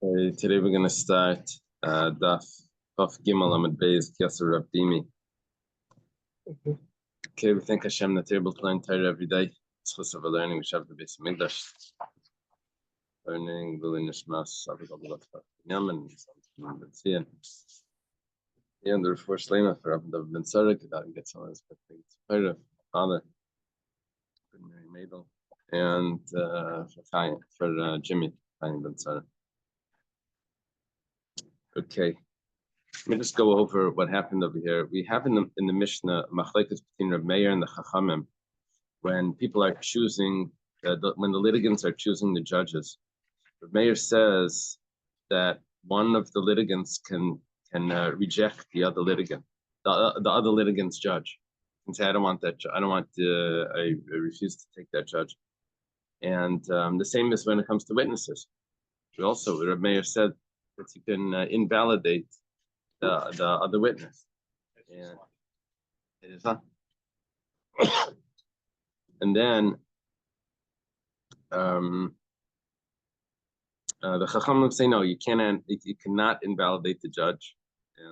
Today we're going to start Daf Gimel Amud Beis Yasser Rav Dimi. Okay, we thank Hashem that we're able to learn Torah every day. It's because of learning. We should have the Beis Mikdash. Learning Lili Nishmas Avigalat Yaman and Benzien. And the first Shlema for Rabbi Ben Sarek that gets on his Torah, father, for Mary Madel, and for Jimmy Ben Sarek. Okay. Let me just go over what happened over here. We have in the Mishnah machlekes between Reb Meir and the Chachamim when people are choosing, when the litigants are choosing the judges. Reb Meir says that one of the litigants can reject the other litigant, the other litigant's judge, and say, I don't want that. I refuse to take that judge. And the same is when it comes to witnesses. Also, Reb Meir said that you can invalidate the other witness. And it is not. And then the Chachamim say no, you cannot invalidate the judge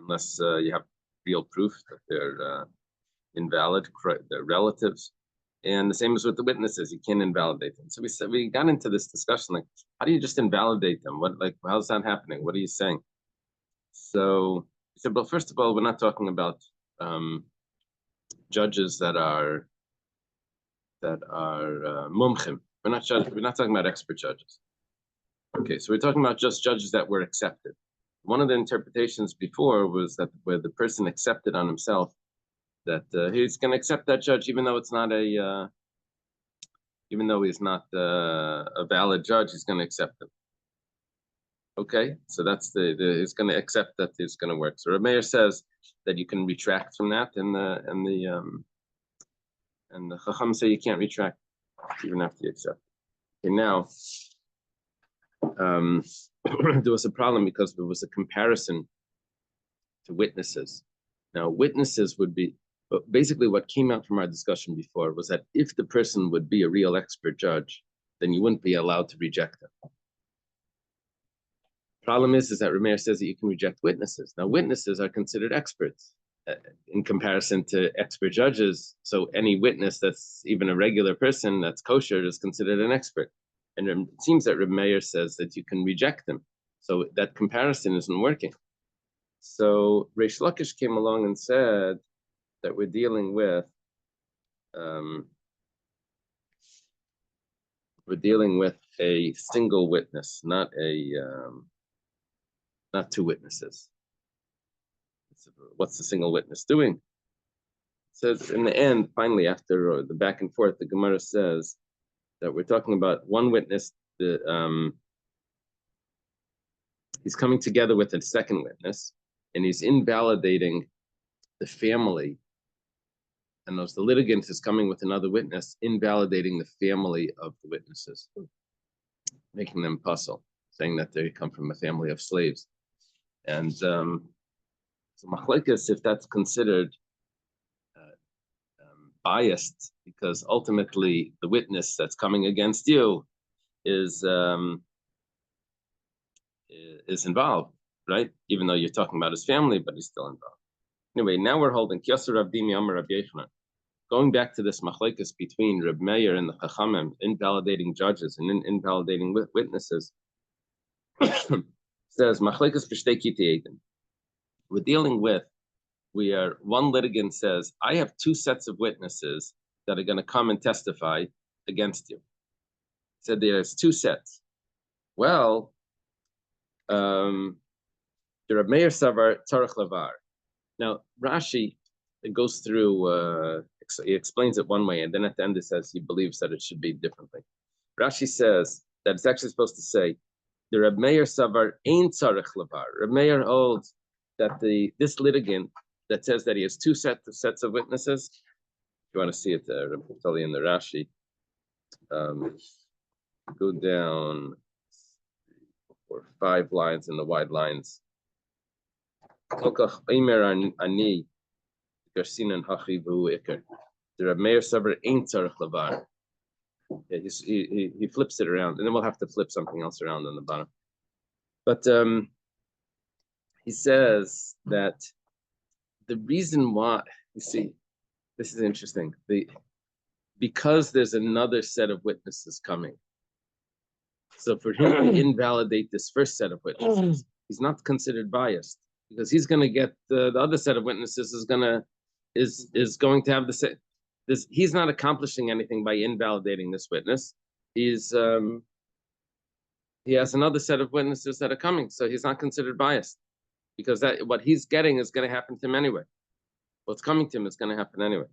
unless you have real proof that they're invalid, they're relatives. And the same is with the witnesses, you can't invalidate them. So we got into this discussion, like, how do you just invalidate them? How's that happening? What are you saying? So he said, well, first of all, we're not talking about judges that are mumchim. We're not talking about expert judges. Okay, so we're talking about just judges that were accepted. One of the interpretations before was that where the person accepted on himself that he's going to accept that judge, even though it's not even though he's not a valid judge, he's going to accept him. Okay, so that's he's going to accept that it's going to work. So Reb Meir says that you can retract from that, and the Chacham say you can't retract even after you accept. Okay, now there was a problem because there was a comparison to witnesses. Now witnesses would be basically what came out from our discussion before was that if the person would be a real expert judge, then you wouldn't be allowed to reject them. Problem is that Rameir says that you can reject witnesses. Now, witnesses are considered experts in comparison to expert judges. So any witness that's even a regular person that's kosher is considered an expert. And it seems that Rameir says that you can reject them. So that comparison isn't working. So Reish Lakish came along and said that we're dealing with a single witness, not two witnesses. What's the single witness doing? It says in the end, finally, after the back and forth, the Gemara says that we're talking about one witness. He's coming together with a second witness, and he's invalidating the family. And the litigant is coming with another witness, invalidating the family of the witnesses, making them puzzle, saying that they come from a family of slaves. And so machlekes, if that's considered biased, because ultimately the witness that's coming against you is involved, right? Even though you're talking about his family, but he's still involved. Anyway, now we're holding Kiyasur Rav Dimi Amar Rav Yechanan. Going back to this machlekes between Reb Meir and the Chachamim, invalidating judges and invalidating witnesses. Says machlekes b'shtei kitei edim. We're dealing with one litigant says, I have two sets of witnesses that are going to come and testify against you. He said there's two sets. Well, the Reb Meir savar tzarich lavar. Now Rashi, it goes through. He explains it one way, and then at the end it says he believes that it should be differently. Rashi says that it's actually supposed to say the Reb Meir savar ein tzarich lavar. Reb Meir holds that this litigant that says that he has two sets of witnesses. If you want to see it there, I'll tell you in the Rashi. Go down 4 or 5 lines in the wide lines. The Reb Meir savar ein tzarich lavar. He flips it around, and then we'll have to flip something else around on the bottom. But he says that the reason why, you see, this is interesting. Because there's another set of witnesses coming. So for him to invalidate this first set of witnesses, he's not considered biased because he's going to get the other set of witnesses is going to have the same. He's not accomplishing anything by invalidating this witness. He has another set of witnesses that are coming, so he's not considered biased because that what he's getting is going to happen to him anyway. What's coming to him is going to happen anyway.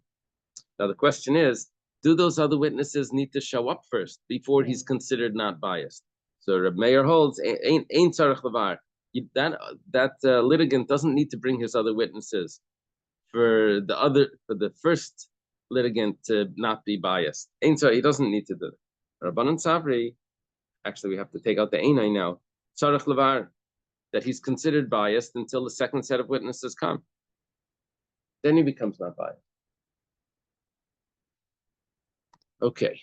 Now the question is, do those other witnesses need to show up first before he's considered not biased? So Reb Meir holds ain't tzarich levar. That litigant doesn't need to bring his other witnesses for the first litigant to not be biased. He doesn't need to do it. Rabbanan Savri, actually we have to take out the einai now. Tzarich levar, that he's considered biased until the second set of witnesses come. Then he becomes not biased. Okay.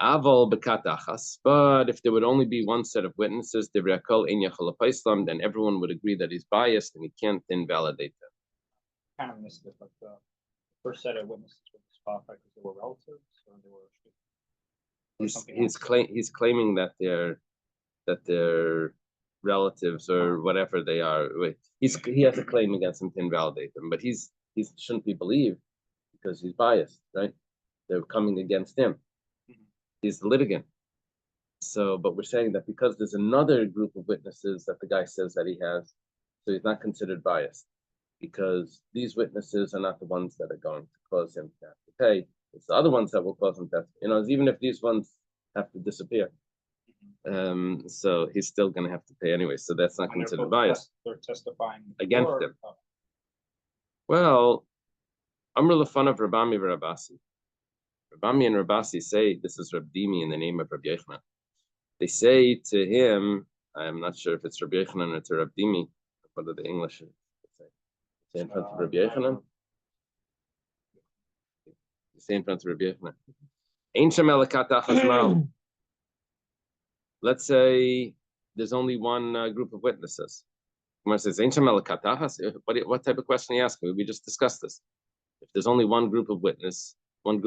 Aval bekatachas, but if there would only be one set of witnesses, then everyone would agree that he's biased and he can't invalidate them. Kind of missed it, but the first set of witnesses were disqualified because they were relatives, or they were. He's claiming that they're relatives or whatever they are. He has a claim against him to invalidate them, but he shouldn't be believed because he's biased, right? They're coming against him. He's the litigant. So, but we're saying that because there's another group of witnesses that the guy says that he has, so he's not considered biased because these witnesses are not the ones that are going to cause him to have to pay. It's the other ones that will cause him to have to, even if these ones have to disappear. So he's still going to have to pay anyway. So that's not considered biased. They're testifying against him. Well, Amr Lefan of Rabami Rabasi. Rabami and Rabasi say this is Rabdimi in the name of Rabbi Yochanan. They say to him, I'm not sure if it's Rabbi Yochanan or to Rabdimi. What are the English? Say in front of Rabbi Yochanan. Say in front of Rabbi Yochanan. Ein shem elakatachas mal. Let's say there's only one group of witnesses. Gemara says, Ein shem elakatachas. What type of question are you asking? We just discussed this. If there's only one group of witnesses, then we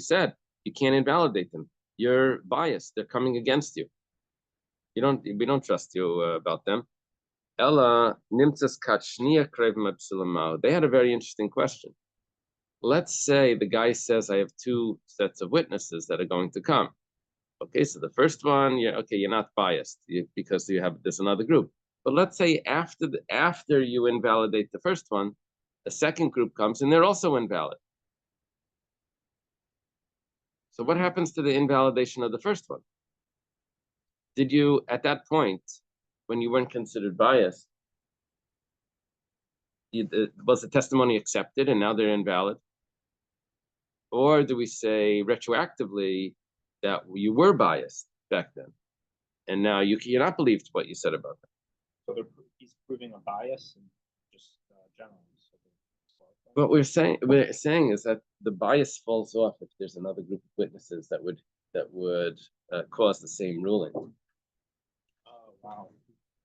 said you can't invalidate them. You're biased. They're coming against you. We don't trust you about them. Ella nimtzas kachnia krev. They had a very interesting question. Let's say the guy says, I have two sets of witnesses that are going to come. Okay, so the first one, you're not biased because there's another group. But let's say after you invalidate the first one, a second group comes and they're also invalid. So what happens to the invalidation of the first one? Did you, at that point, when you weren't considered biased, was the testimony accepted and now they're invalid? Or do we say retroactively that you were biased back then and now you're not believed what you said about them? So he's proving a bias and just generally. What we're saying is that the bias falls off if there's another group of witnesses that would cause the same ruling. Oh wow!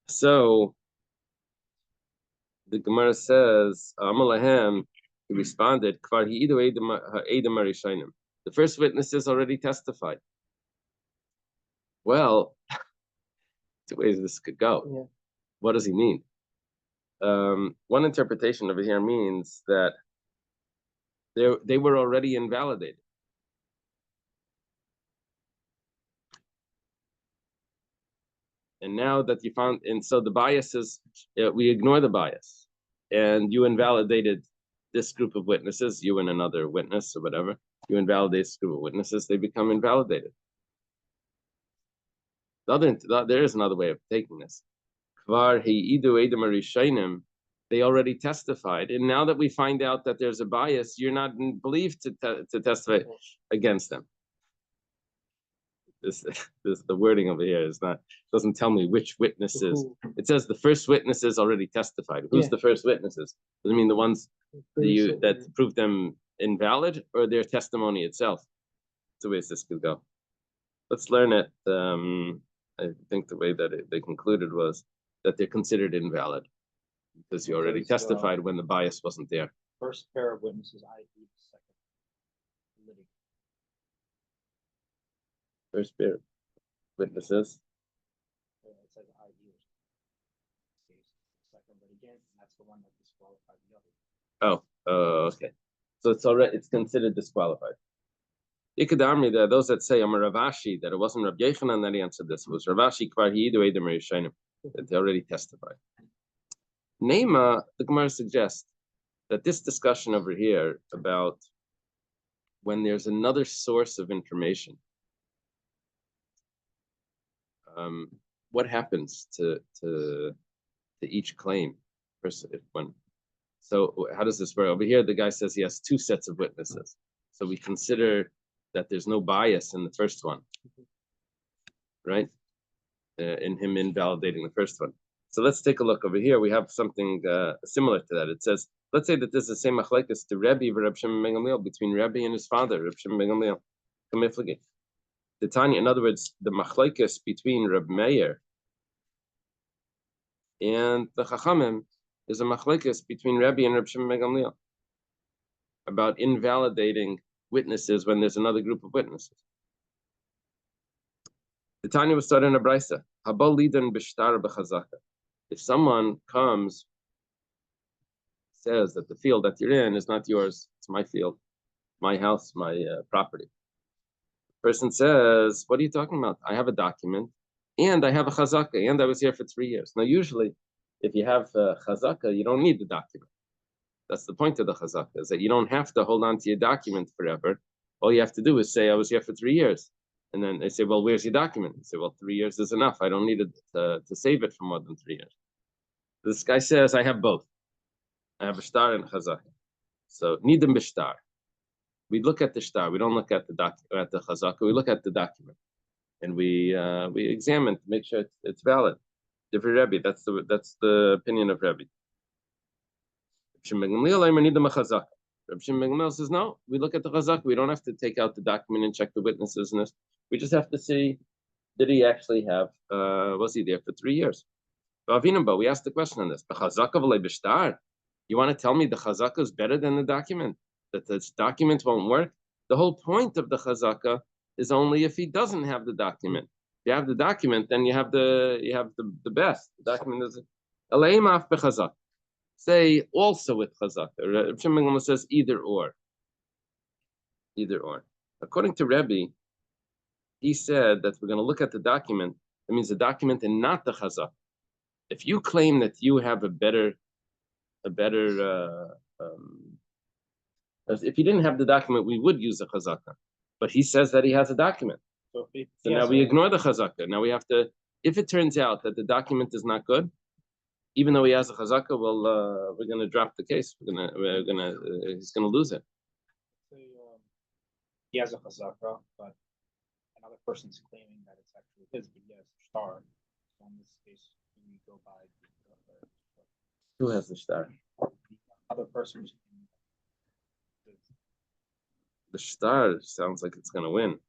So the Gemara says, "Amalahem." He responded, "Kvar hi'idu edem harishonim." The first witnesses already testified. Well, two ways this could go. Yeah. What does he mean? One interpretation over here means that they were already invalidated. And now that you found, and so the bias is, we ignore the bias. And you invalidated this group of witnesses, you and another witness or whatever, you invalidate this group of witnesses, they become invalidated. There is another way of taking this. They already testified, and now that we find out that there's a bias, you're not believed to testify against them. This the wording over here doesn't tell me which witnesses. It says the first witnesses already testified. Who's the first witnesses? Does it mean the ones that proved them invalid or their testimony itself? That's the way this could go. let's learn it. I think the way that they concluded was that they're considered invalid because you already testified when the bias wasn't there. First pair of witnesses, i.e. the second litigant. First pair of witnesses. It says i.e. the second litigant, and that's the one that disqualified the other. Okay. So it's considered disqualified. Ikadamri, there are those that say, I'm a Ravashi, that it wasn't Rav Yechanan that answered this. It was Ravashi Kvar Hidu Edom Rishayim, that they already testified. Nema, the Gemara suggests that this discussion over here about when there's another source of information, what happens to each claim? So how does this work? Over here, the guy says he has two sets of witnesses. So we consider that there's no bias in the first one, right? In him invalidating the first one. So let's take a look over here. We have something similar to that. It says, let's say that this is the same machlekes to Rebbe Reb Shimon ben Gamliel, between Rebbe and his father, Reb Shimon ben Gamliel. The Tanya, in other words, the machlekes between Reb Meir and the Chachamim is a machlekes between Rebbe and Reb Shimon ben Gamliel about invalidating witnesses when there's another group of witnesses. The Tanya was started in a brisa. Habal lidan b'shtar b'chazaka. If someone comes, says that the field that you're in is not yours, it's my field, my house, my property. The person says, what are you talking about? I have a document, and I have a chazaka, and I was here for 3 years. Now, usually, if you have a chazaka, you don't need the document. That's the point of the chazaka, is that you don't have to hold on to your document forever. All you have to do is say, I was here for 3 years. And then they say, well, where's your document? You say, well, 3 years is enough. I don't need it to save it for more than 3 years. This guy says, I have both. I have a shtar and a chazaka. So, nidim b'shtar. We look at the shtar. We don't look at the chazaka. We look at the document. And we examine to make sure it's valid. Different Rebbe, that's the opinion of Rebbe. Reb Shimon ben Gamliel says, no, we look at the chazaka. We don't have to take out the document and check the witnesses and this. We just have to see, did he actually have, was he there for 3 years? We asked the question on this. You want to tell me the chazaka is better than the document? That this document won't work? The whole point of the chazaka is only if he doesn't have the document. If you have the document, then you have the best. The document is Aleimaf b'chazaka. Say also with chazaka. Reb Shimon ben Gamliel says either or. Either or. According to Rebbe, he said that we're going to look at the document. That means the document and not the chazaka. If you claim that you have a better, if you didn't have the document, we would use the chazaka. But he says that he has a document. So now we ignore the chazaka. Now we have to, if it turns out that the document is not good, even though he has a chazaka, well, we're going to drop the case. He's going to lose it. He has a chazaka, but another person's claiming that it's actually his, but he has a shtar. So in this case, we go by who has the shtar? The other person was the shtar sounds like it's going to win.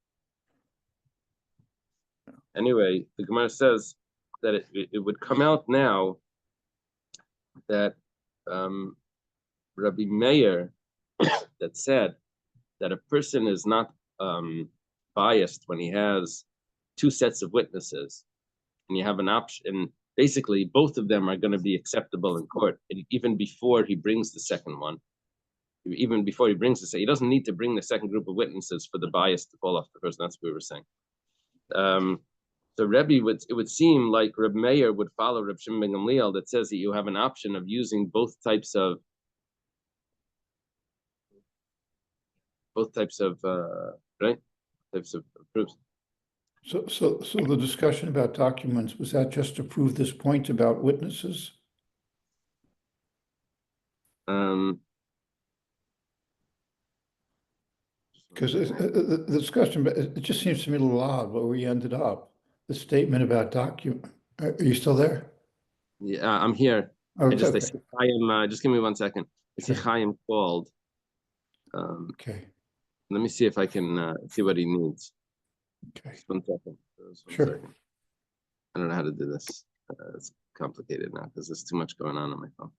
Anyway, the Gemara says that it would come out now that Rabbi Meir that said that a person is not biased when he has two sets of witnesses, and you have an option. Basically, both of them are going to be acceptable in court, and even before he brings the second one. Even before he brings he doesn't need to bring the second group of witnesses for the bias to fall off the person. That's what we were saying. So Rebbe it would seem like Reb Meir would follow Reb Shimon ben Gamliel that says that you have an option of using both types of right types of proofs. So the discussion about documents, was that just to prove this point about witnesses? Because the discussion, it just seems to me a little odd where we ended up. The statement about document. Are you still there? Yeah, I'm here. Oh, I okay. see Chaim, just give me 1 second. I see Chaim called. Okay. Let me see if I can see what he needs. Okay, Just 1 second. Just one Sure. second. I don't know how to do this. It's complicated now because there's too much going on my phone.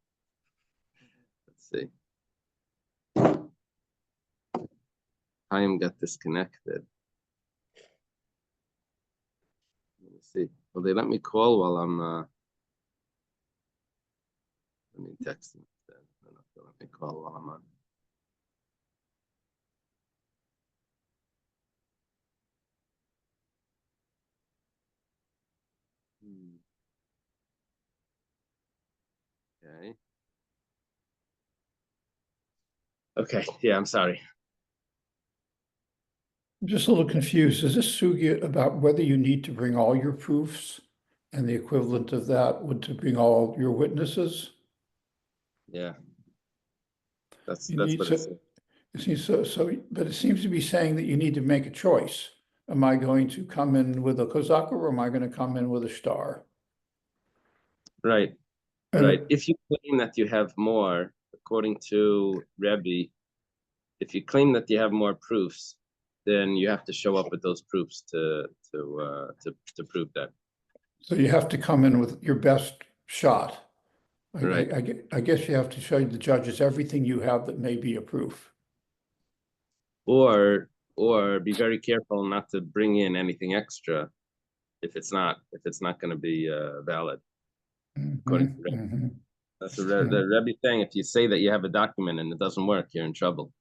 Let's see. I am got disconnected. Let me see. Well, they let me call while I'm. Let me text them instead. I don't know if they'll let me call while I'm on. Okay. Okay. Yeah, I'm sorry. I'm just a little confused. Is this sugya about whether you need to bring all your proofs? And the equivalent of that would to bring all your witnesses? Yeah. That's You that's need what it's. to, it seems but it seems to be saying that you need to make a choice. Am I going to come in with a kozaka or am I going to come in with a star? Right. And Right. If you claim that you have more, according to Rebbe, if you claim that you have more proofs, then you have to show up with those proofs to prove that. so you have to come in with your best shot. Right. I guess you have to show the judges everything you have that may be a proof. Or be very careful not to bring in anything extra if it's not going to be valid. According to Rebbe. Mhm. That's what the Rebbe saying. If you say that you have a document and it doesn't work, you're in trouble.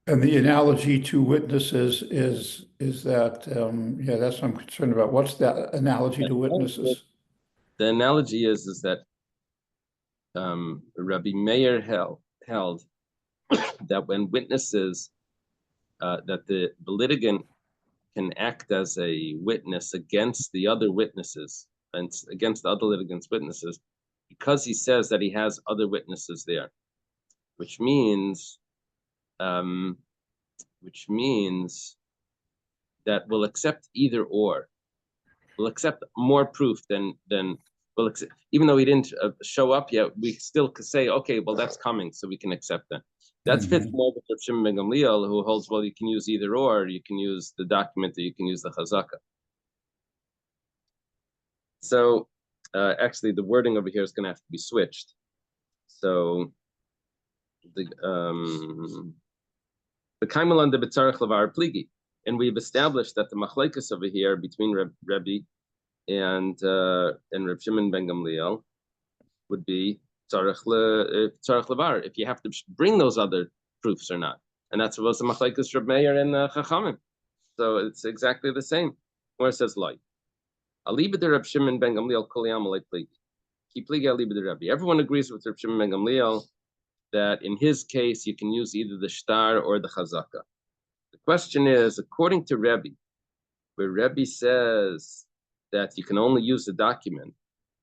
And the analogy to witnesses is that, yeah, that's what I'm concerned about. What's that analogy to witnesses? The analogy is that Rabbi Meir held that when witnesses, that the litigant can act as a witness against the other witnesses and against the other litigants' witnesses, because he says that he has other witnesses there, which means um, that we'll accept either or. We'll accept more proof than we'll accept, even though he didn't show up yet. We still could say, okay, well that's coming, so we can accept that. That fits more with Rav Shimon ben Gamliel, who holds, well, you can use either or. You can use the document, or you can use the chazaka. So actually, the wording over here is going to have to be switched. So the kaimal under betzarech lavar pligi, and we've established that the machlekes over here between Rebbe and Rav Shimon ben Gamliel would be tzarech levar, if you have to bring those other proofs or not, and that's what was the machlekes Reb Meir and Chachamim. So it's exactly the same. Where it says like aliba de Reb Shimon ben Gamliel kol yam alei pligi, ki pligi aliba de Rebbe. Everyone agrees with Reb Shimon ben Gamliel that in his case you can use either the shtar or the chazaka. The question is, according to Rebbe, where Rebbe says that you can only use the document,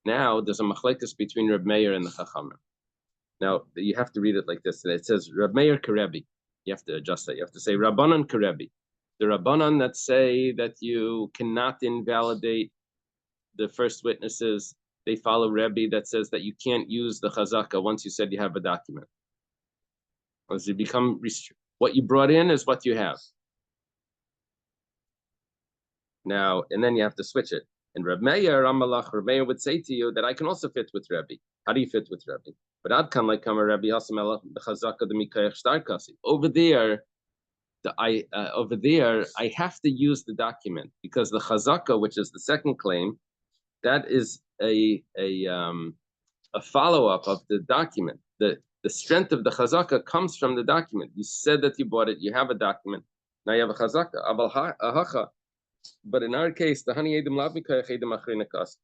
now there's a machlekes between Reb Meir and the Chachamim. Now you have to read it like this. It says Reb Meir Karebi. You have to adjust that. You have to say Rabbanan Karebi. The Rabbanan that say that you cannot invalidate the first witnesses, they follow Rebbe that says that you can't use the chazaka once you said you have a document. As you become what you brought in is what you have. Now, and then you have to switch it. And Reb Meir, Reb Meir would say to you that I can also fit with Rebbe. How do you fit with Rebbe? But I'd come like Kamar Rebbe Hasamela the Chazaka the Mikayach Shtarkasi. Over there, I have to use the document because the Chazaka, which is the second claim, that is a follow-up of the document. The strength of the Chazaka comes from the document. You said that you bought it, you have a document. Now you have a Chazaka. But in our case, the Hani Edim Lav Mikayach Edim Achrei Nekas.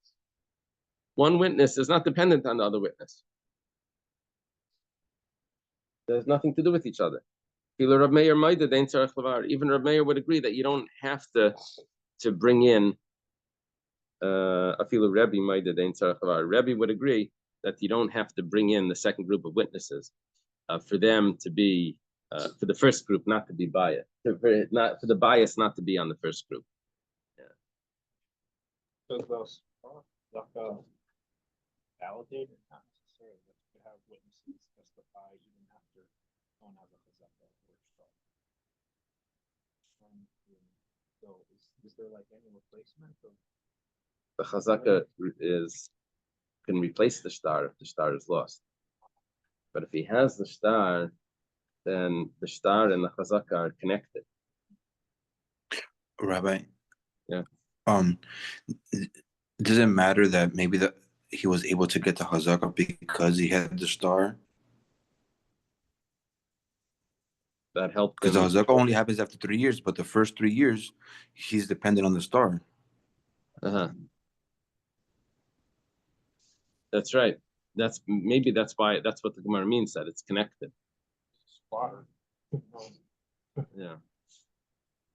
One witness is not dependent on the other witness. There's nothing to do with each other. Even Reb Meir would agree that you don't have to bring in Afilu Rebbe Maida Dein Tzarech Lavar. Rebbe would agree that you don't have to bring in the second group of witnesses for them to be for the first group not to be biased, for the bias not to be on the first group. So those validate or not necessarily, but you could have witnesses testify even after someone has a chazaka or shtar. So Is there like any replacement? Or The chazaka can replace the star if the star is lost. But if he has the star, then the star and the chazaka are connected. Rabbi. Yeah. Does it matter that maybe he was able to get the chazaka because he had the star? That helped Because the him. chazaka only happens after 3 years, but the first 3 years, he's dependent on the star. Uh-huh. That's right. That's why that's what the Gemara means, that it's connected. spotter? Yeah.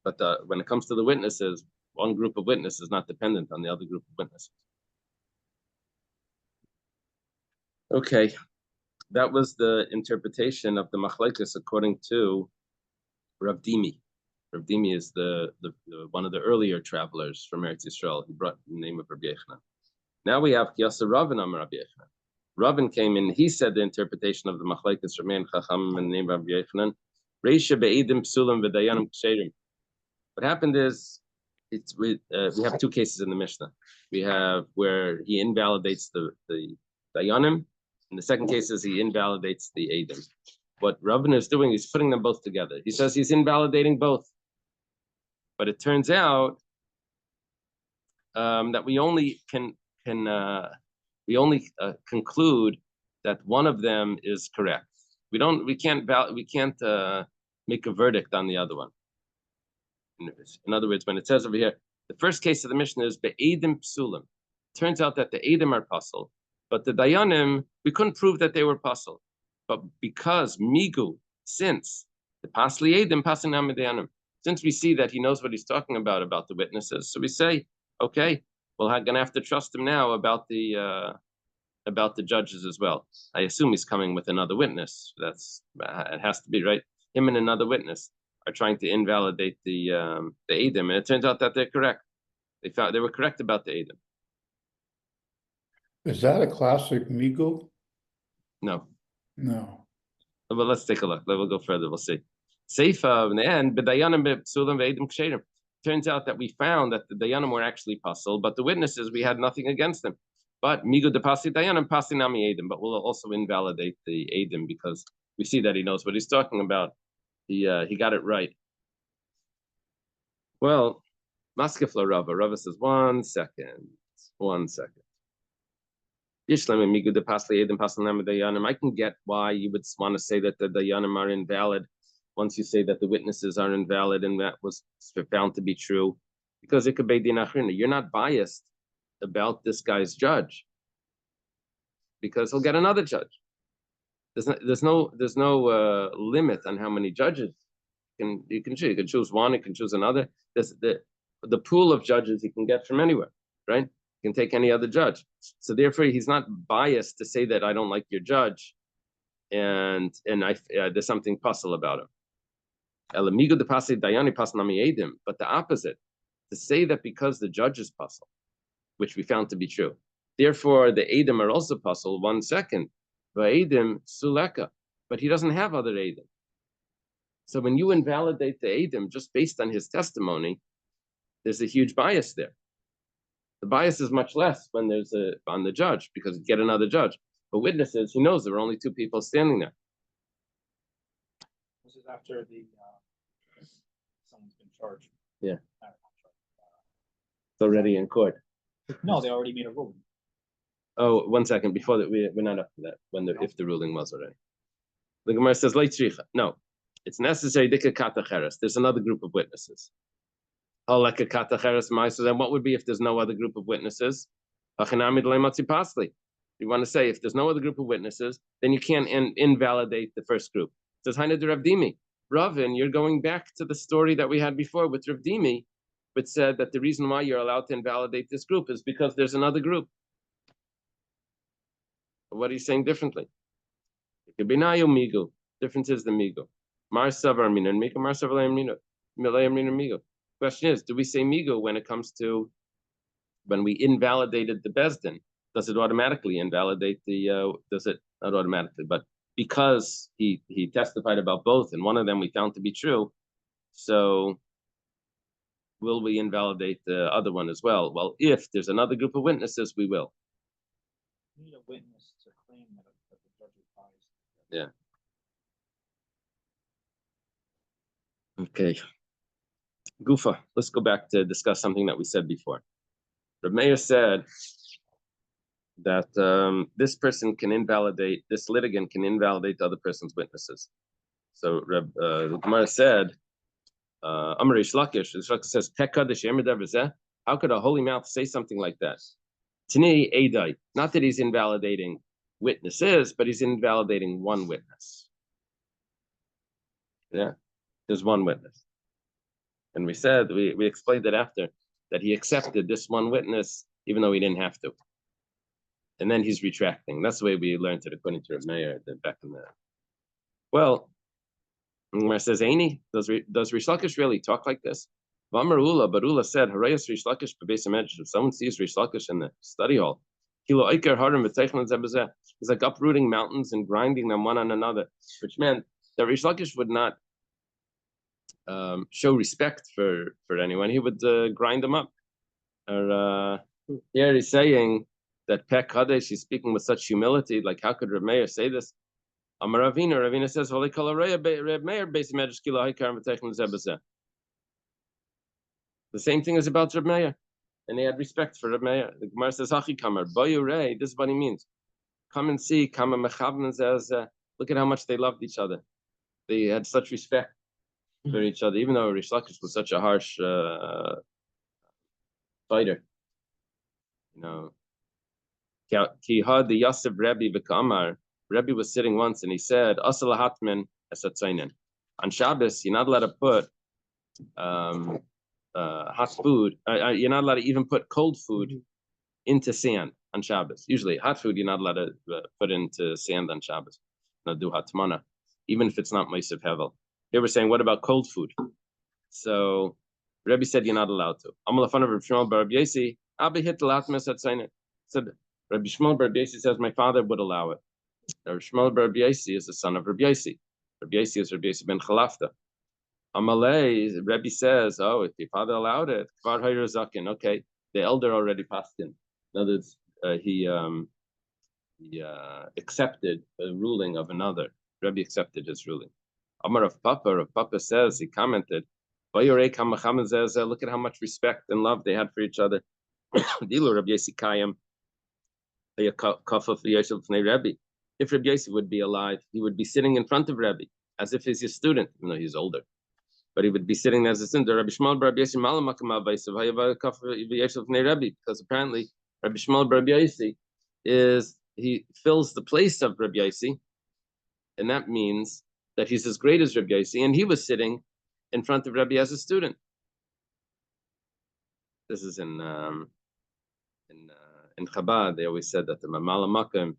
But when it comes to the witnesses, one group of witnesses is not dependent on the other group of witnesses. Okay, that was the interpretation of the machlekes according to Rav Dimi. Rav Dimi is the one of the earlier travelers from Eretz Yisrael. He brought the name of Rabbi Yochanan. Now we have Kiyasa Ravin Amar Rabbi Yochanan. Ravin came in. He said the interpretation of the machlekes Ramein Chacham and the name of Rabbi Yochanan. Reisha be'edim psulim v'dayanim ksherim. What happened is, we have two cases in the Mishnah. We have where he invalidates the dayanim, and the second case is he invalidates the edim. What Ravin is doing is putting them both together. He says he's invalidating both, but it turns out that we only conclude that one of them is correct. We can't make a verdict on the other one. In other words, when it says over here, the first case of the Mishnah is be'edim psulim. Turns out that the edim are pasul, but the dayanim, we couldn't prove that they were pasul. But because migu, since the pasli edim pasinam dayanim, since we see that he knows what he's talking about the witnesses, so we say, okay, we're gonna have to trust him now about the judges as well. I assume he's coming with another witness. It has to be right. Him and another witness are trying to invalidate the edim, and it turns out that they're correct. They were correct about the edim. Is that a classic migu? No. No. But let's take a look. We'll go further. We'll see. Seifa in the end, b'dayanim b'psulim v'edim ksherim. Turns out that we found that the dayanim were actually pasul, but the witnesses, we had nothing against them. But migu de pasi dayanim pasi nami edim. But we'll also invalidate the edim because we see that he knows what he's talking about. He got it right. Well, Maskefla Rava. Rava says, 1 second. 1 second. I can get why you would want to say that the dayanim are invalid once you say that the witnesses are invalid and that was found to be true, because it could be din achrina. You're not biased about this guy's judge because he'll get another judge. There's no limit on how many judges you can choose. You can choose one. You can choose another. There's the pool of judges you can get from anywhere, right? You can take any other judge. So therefore, he's not biased to say that I don't like your judge, and there's something puzzle about him. But the opposite, to say that because the judge is puzzle, which we found to be true, therefore the edim are also puzzle. 1 second. Va'edim suleka, but he doesn't have other edim. So when you invalidate the edim just based on his testimony, there's a huge bias there. The bias is much less when there's on the judge because you get another judge. But witnesses, he knows there were only 2 people standing there. This is after someone's been charged. Yeah. It's already in court. No, they already made a ruling. Oh, 1 second. Before that, we're not up to that. If the ruling was already. The Gemara says, no, it's necessary. There's another group of witnesses. Then what would be if there's no other group of witnesses? You want to say if there's no other group of witnesses, then you can't invalidate the first group. It says, Rav Dimi. Ravin, you're going back to the story that we had before with Rav Dimi, which said that the reason why you're allowed to invalidate this group is because there's another group. What are you saying differently? It could be nayo migu. Difference is the migu. Mar savar mina and migu, mar savar mina migu. Question is, do we say migu when it comes to when we invalidated the Bezdin? Does it automatically invalidate does it not automatically, but because he testified about both and one of them we found to be true, so will we invalidate the other one as well? Well, if there's another group of witnesses, we will. You need a witness to claim that the judge advised. Yeah. Okay. Gufa, let's go back to discuss something that we said before. Reb Meir said that this person can invalidate, this litigant can invalidate the other person's witnesses. So the Gemara said, Amar Rish Lakish says, how could a holy mouth say something like that? Tani Eidai, not that he's invalidating witnesses, but he's invalidating one witness. Yeah, there's one witness. And we said, we explained it after, that he accepted this one witness, even though he didn't have to. And then he's retracting. That's the way we learned it according to Reb Meir back in the. Well, Gemara says, Aini, does Rish Lakish really talk like this? V'amar Ula, but Ula said, Harayas Rish Lakish b'beis hamedrash. If someone sees Rish Lakish in the study hall, he's like uprooting mountains and grinding them one on another, which meant that Rish Lakish would not show respect for anyone. He would grind them up. Or here he's saying that Pek Kadesh, he's speaking with such humility. Like, how could Reb Meir say this? Amar Ravina says, Holy Kalareya Reb Meir based Medrash Kila Haikar V'Teichel Zebazeh. The same thing is about Reb Meir, and he had respect for Reb Meir. The Gemara says, Hachi Kamar Bayurei. This is what he means. Come and see. Kama Mechavman says, look at how much they loved each other. They had such respect for each other, even though Rish Lakish was such a harsh fighter. You know, Ki had the Yosef Rebbe V'Kamar. Rebbe was sitting once and he said, Asal Hatman Esatzainen. On Shabbos, you're not allowed to put hot food. You're not allowed to even put cold food into sand on Shabbos. Usually, hot food you're not allowed to put into sand on Shabbos. No, do hatmana, even if it's not Meisav Hevel. Here we're saying, what about cold food? So Rebbe said you're not allowed to. Amalafan of Reb Shmuel bar Reb Yesi, Abi hit the latmas at Sainin. Said Reb Shmuel bar Reb Yesi says my father would allow it. Reb Shmuel bar Reb Yesi is the son of Reb Yesi. Reb Yesi is Reb Yesi ben Chalafta. Amalei, Rebbe says, oh, if your father allowed it, Kvar Hayr Zakin, okay, the elder already passed in. In other words, he accepted the ruling of another. Rebbe accepted his ruling. Amar of Papa says, he commented, look at how much respect and love they had for each other. If Rabbi Yesi would be alive, he would be sitting in front of Rebbe as if he's his student, even though he's older. But he would be sitting as a student. Because apparently Rabbi Shmuel bar Rabbi Yesi he fills the place of Rabbi Yesi, and that means that he's as great as Rabbi Yesi, and he was sitting in front of Rabbi as a student. This is in Chabad. They always said that the Mamala Makam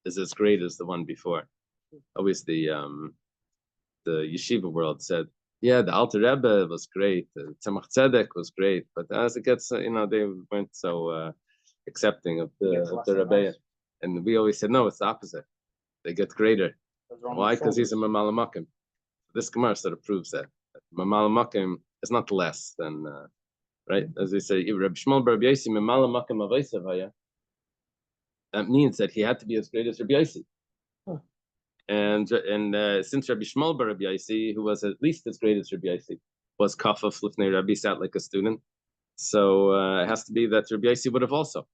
is as great as the one before. Always the yeshiva world said, yeah, the Alter Rebbe was great, the Tzemach Tzedek was great, but as it gets, they weren't so accepting of the Rebbe. And we always said, no, it's the opposite. They get greater. Why? Because he's a Mamala Makam. This Gemara sort of proves that. Mamala Makam is not less than, right? As they say, Reb Shmuel bar Reb Yesi, Mamala Makam Avaisav Haya. That means that he had to be as great as Reb Yesi. And since Rabbi Shmuel bar Rabbi Yasi, who was at least as great as Rabbi Yasi, was Kafaf Lifnei Rabbi, sat like a student, so it has to be that Rabbi Yasi would have also.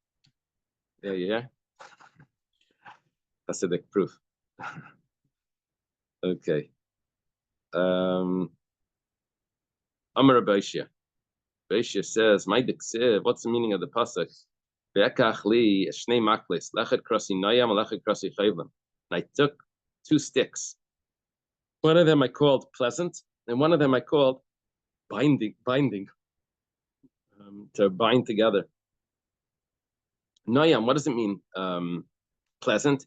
Yeah. That's the proof. Okay. Amar Abaishya. Abaishya says, "My diksiv. What's the meaning of the pasuk? Ve'ekach li shnei maklis lechet krasi nayam lechet krasi chayvim." I took 2 sticks. One of them I called pleasant, and one of them I called binding, to bind together. Noyam, what does it mean? Pleasant.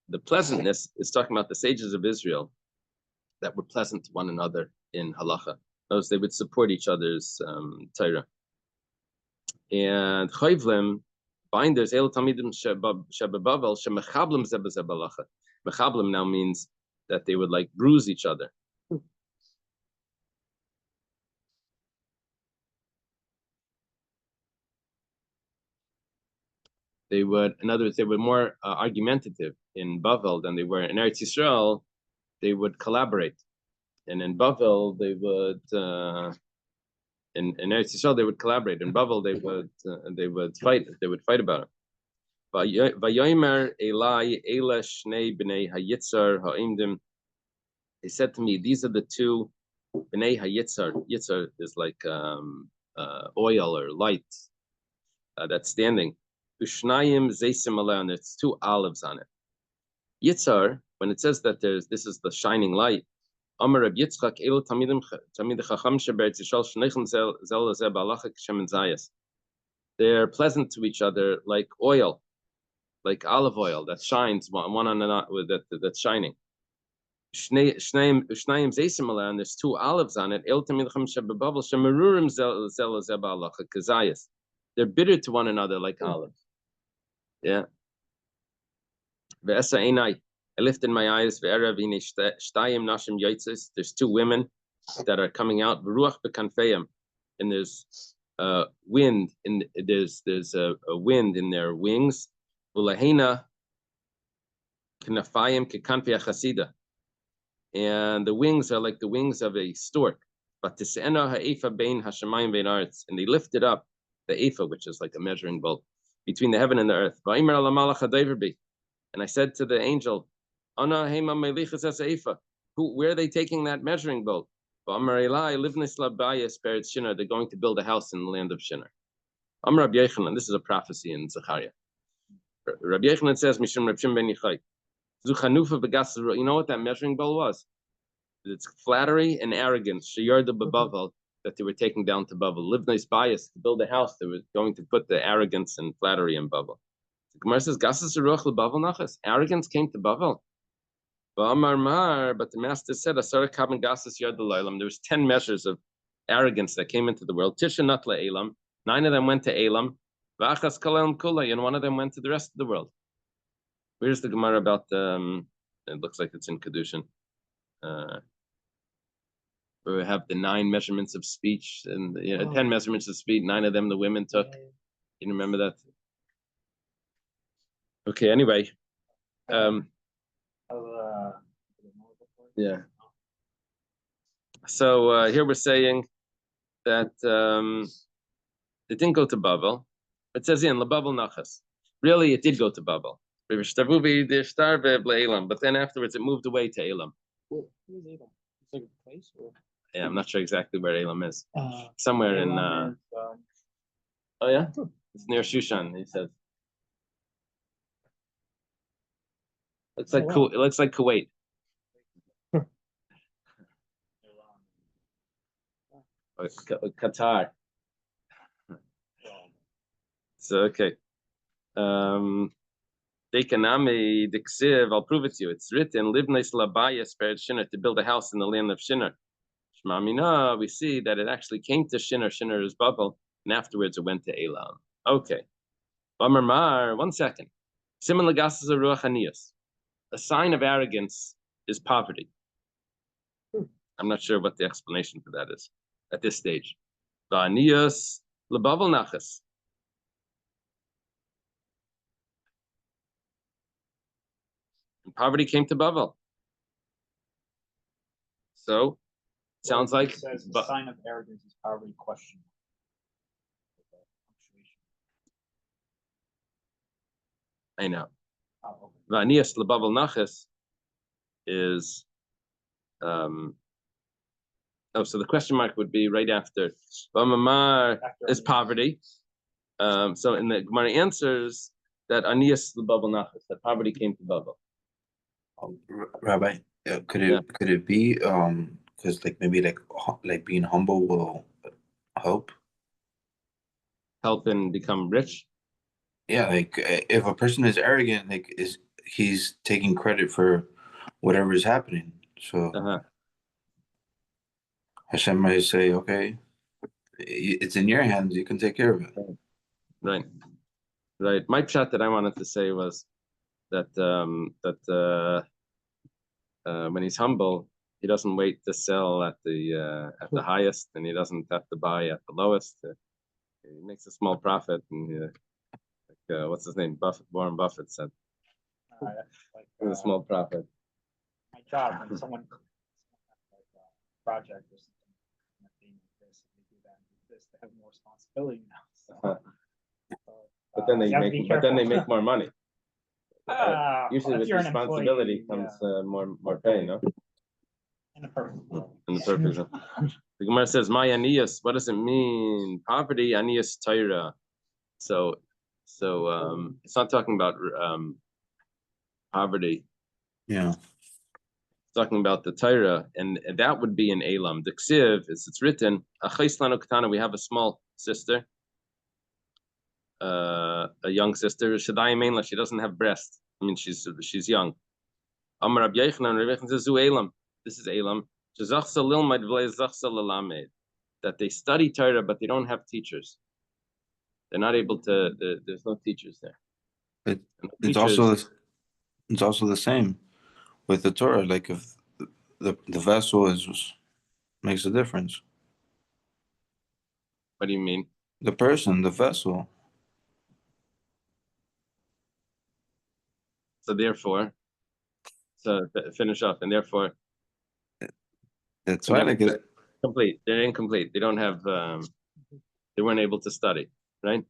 The pleasantness is talking about the sages of Israel that were pleasant to one another in halacha. Those they would support each other's Torah. And chayvlim, binders, el tamidim shebabavel shemechablim zebazebalacha. Mechablim now means that they would like bruise each other. They would, in other words, they were more argumentative in Bavel than they were in Eretz Yisrael. They would collaborate, and in Bavel they would. In Eretz Yisrael they would collaborate. In Bavel they would fight. They would fight about it. Vayomer Elai Ela Shnei Bnei Hayitzar Ha'imdim. They said to me, these are the two Bnei Hayitzar. Yitzar is like oil or light that's standing. Ushnayim Zeisim Aleh, and there's two olives on it. Yitzar, when it says that this is the shining light, Amar Reb Yitzchak Elo Tamid Chacham Sheberetz Yisrael Shneichim Zel Lezeh Ba'alachik Shem and Zayas. They're pleasant to each other like oil, like olive oil that shines one on another, that's shining. Shnayim Zeisim Aleh, and there's two olives on it. El Tamid Chacham Shebebavel Shemerurim Zel Lezeh Ba'alachik Zayas. They're bitter to one another like olives. Yeah. Ve'esa einai. I lifted my eyes. Ve'erav hine shtayim nashim yotzes. There's two women that are coming out. V'ruach bekanfeim, and there's wind in there's a wind in their wings. V'lahena knafayim kekanfei chasida, and the wings are like the wings of a stork. But tisena ha'efa bein hashamayim bein arts, and they lifted up the ephah, which is like a measuring bowl between the heaven and the earth. And I said to the angel, where are they taking that measuring bowl? They're going to build a house in the land of Shinar. This is a prophecy in Zechariah. Rabbi Yechanan says, you know what that measuring bowl was? It's flattery and arrogance. That they were taking down to Bavel. Livnais bias to build a house. They were going to put the arrogance and flattery in Bavel. The Gemara says, "Gasas ruach leBavel nachas." Arrogance came to Bavel. But the master said, "Asara kaben gasas yard l'olam." There was 10 measures of arrogance that came into the world. Tisha not le'elam. 9 of them went to Elam. V'achas kalel kulay, and 1 of them went to the rest of the world. Where's the Gemara about? It looks like it's in Kedushin. Where we have the 9 measurements of speech and 10 measurements of speech. 9 of them the women took. You remember that? Okay. Anyway, yeah. So here we're saying that it didn't go to Bavel. It says in LaBavel Nachas. Really, it did go to Bavel. But then afterwards, it moved away to Elam. Who is Elam? It's like a place, or? Yeah, I'm not sure exactly where Elam is. Somewhere in. Oh yeah, it's near Shushan. He said. Looks like it looks like Kuwait. Or Qatar. So okay. Dekanami Dixiv, I'll prove it to you. It's written, Livnais Labaya spared Shinar, to build a house in the land of Shinar. Shmamina, we see that it actually came to Shinar. Shinar is Bavel, and afterwards it went to Elam. Okay. Bamar, 1 second. Simon Lagasas Ruach Anias. A sign of arrogance is poverty. I'm not sure what the explanation for that is at this stage. Anias Labavel Nachas. And poverty came to Bavel. So, sounds like it says the sign of arrogance is poverty question. I know. Oh, okay. Vanias Labavel Nachas is so the question mark would be right after Vamamar is poverty. So in the Gemara answers that Anias Labavel Nachas, that poverty came to Bavel. Rabbi, could it be because like maybe like being humble will help and become rich? Yeah, like if a person is arrogant, like he's taking credit for whatever is happening. So Hashem might say, "Okay, it's in your hands. You can take care of it." Right. My chat that I wanted to say was that when he's humble, he doesn't wait to sell at the highest, and he doesn't have to buy at the lowest. He makes a small profit, and what's his name? Warren Buffett said, Like a small profit. my job when someone has like a project or something, and a thing like this, and they do that and do this, they have more responsibility now. So, But then they you have to be careful. make more money. Usually if with you're an responsibility employee, comes more pay, no? in a perfect world. In the purpose. The Gemara says, "My aniyas." What does it mean? Poverty, aniyas Torah. So it's not talking about poverty. Yeah. It's talking about the Torah, and that would be an elam. The ksiv, it's written, "Achais lanu ketana." We have a small sister, a young sister. Shaddai mainla. She doesn't have breast. I mean, she's young. Amar Rabbi Yochanan, Rabbi Yochanan says, "Zu elam." This is elam. That they study Torah, but they don't have teachers. They're not able to. There's no teachers there. But no it's also the same with the Torah. Like if the vessel makes a difference. What do you mean? The person, the vessel. So therefore, finish off, and therefore, That's why, like, complete. They're incomplete. They don't have. They weren't able to study, right?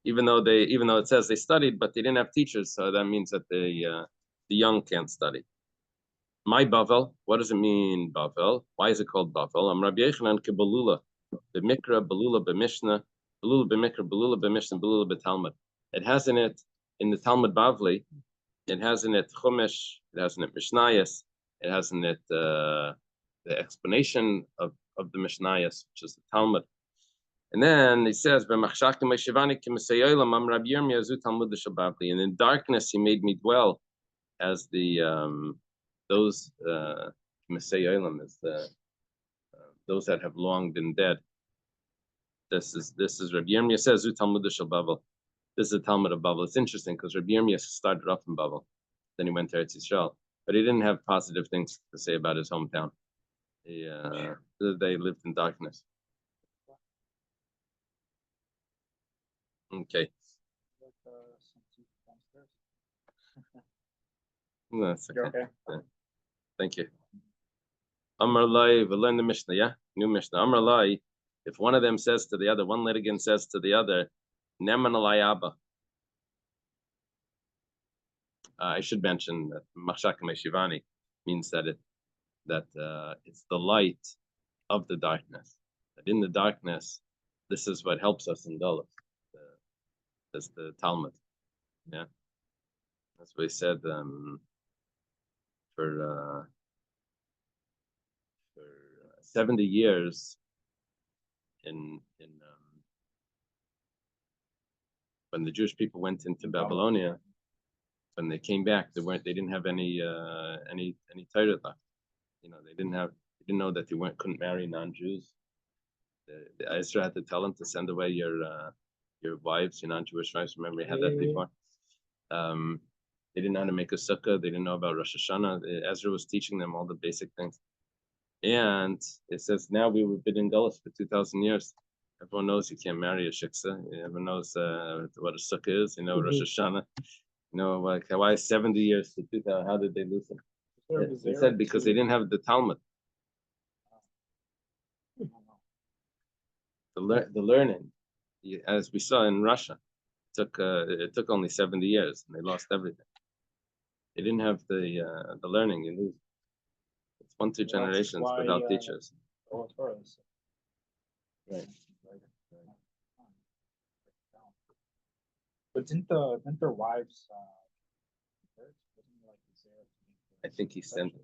Even though it says they studied, but they didn't have teachers, so that means that the young can't study. My Bavel, what does it mean, Bavel? Why is it called Bavel? I'm Rabbi Yochanan kebalula, b'mikra, balula, b'mishnah, balula, b'mikra, balula, b'mishnah, balula, b'talmud. It has in it, in the Talmud Bavli, it has in it Chumash, it has in it Mishnayos, it has in it the explanation of the Mishnayos, which is the Talmud. And then he says, and in darkness he made me dwell, as the those is those that have long been dead. This is Rabbi Yirmiyah says, Zu Talmud Babel. This is the Talmud of Babel. It's interesting because Rabbi Yirmiyah started off in Babel, then he went to Eretz Yisrael, but he didn't have positive things to say about his hometown. They lived in darkness. Okay. That's okay. You're okay? Yeah. Thank you. Amar Lai, we'll learn the Mishnah, yeah? New Mishnah. Amar Lai, if one of them says to the other, one litigant says to the other, Neman alai Abba. I should mention that Machshak Meshivani means that it's the light of the darkness. That in the darkness, this is what helps us in Dolos. That's the Talmud. Yeah. That's what he said for 70 years when the Jewish people went into Babylonia, when they came back, they didn't have any Torah left. They didn't know that they couldn't marry non-Jews. The Ezra had to tell them to send away your wives, your non-Jewish wives. Remember, we had that before. They didn't know how to make a sukkah. They didn't know about Rosh Hashanah. Ezra was teaching them all the basic things. And it says now we've been in Gullus for 2,000 years. Everyone knows you can't marry a shiksa. Everyone knows what a sukkah is. Rosh Hashanah. Like why 70 years to 2,000? How did they lose it? They said because they didn't have the Talmud. The learning, as we saw in Russia, it took only 70 years, and they lost everything. They didn't have the learning. You lose. It's 1-2 generations without teachers. Right. But didn't their wives? I think they sent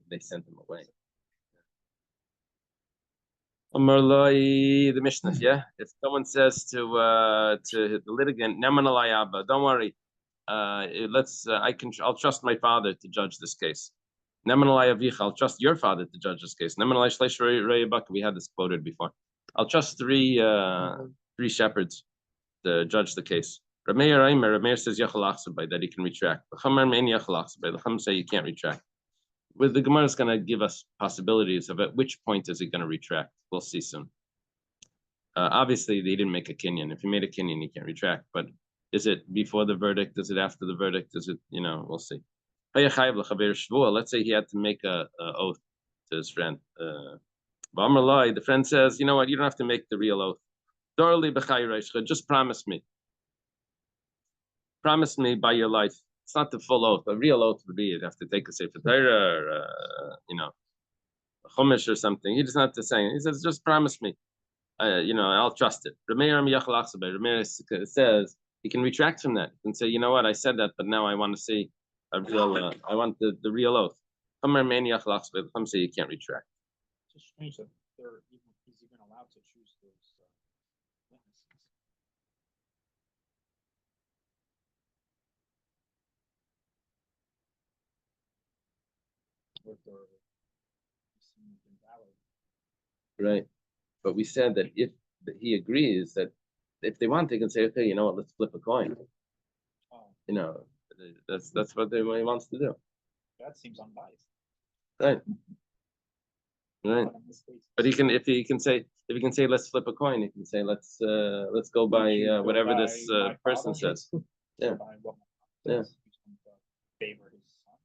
them away. The Mishnah, yeah. If someone says to the litigant, "Neman alai Abba," don't worry. I'll trust my father to judge this case. Neman alai Avicha, I'll trust your father to judge this case. Neman alai Shleish Reyabak, we had this quoted before. I'll trust three shepherds to judge the case. Rameir says that he can retract. The Chacham say you can't retract. With the Gemara is going to give us possibilities of at which point is it going to retract. We'll see soon. Obviously, they didn't make a kinyan. If you made a kinyan, you can't retract. But is it before the verdict? Is it after the verdict? Is it, we'll see. Let's say he had to make a oath to his friend. The friend says, you know what, you don't have to make the real oath. Just promise me. Promise me by your life. It's not the full oath. A real oath would be you'd have to take a Sefer Torah or, a Chumash or something. He doesn't have to say. He says, just promise me. I'll trust it. Rameir says he can retract from that and say, you know what, I said that, but now I want to see a real. I want the real oath. Some say you can't retract. It's just strange that he's even allowed to choose those witnesses. With their invalid. Right. But we said that if he agrees that if they want, they can say, okay, you know what, let's flip a coin. Oh. That's what he wants to do. That seems unbiased. Right. Right. But if he can say let's flip a coin, he can say let's go by whatever this person says. Yeah. Yeah. Favor his son.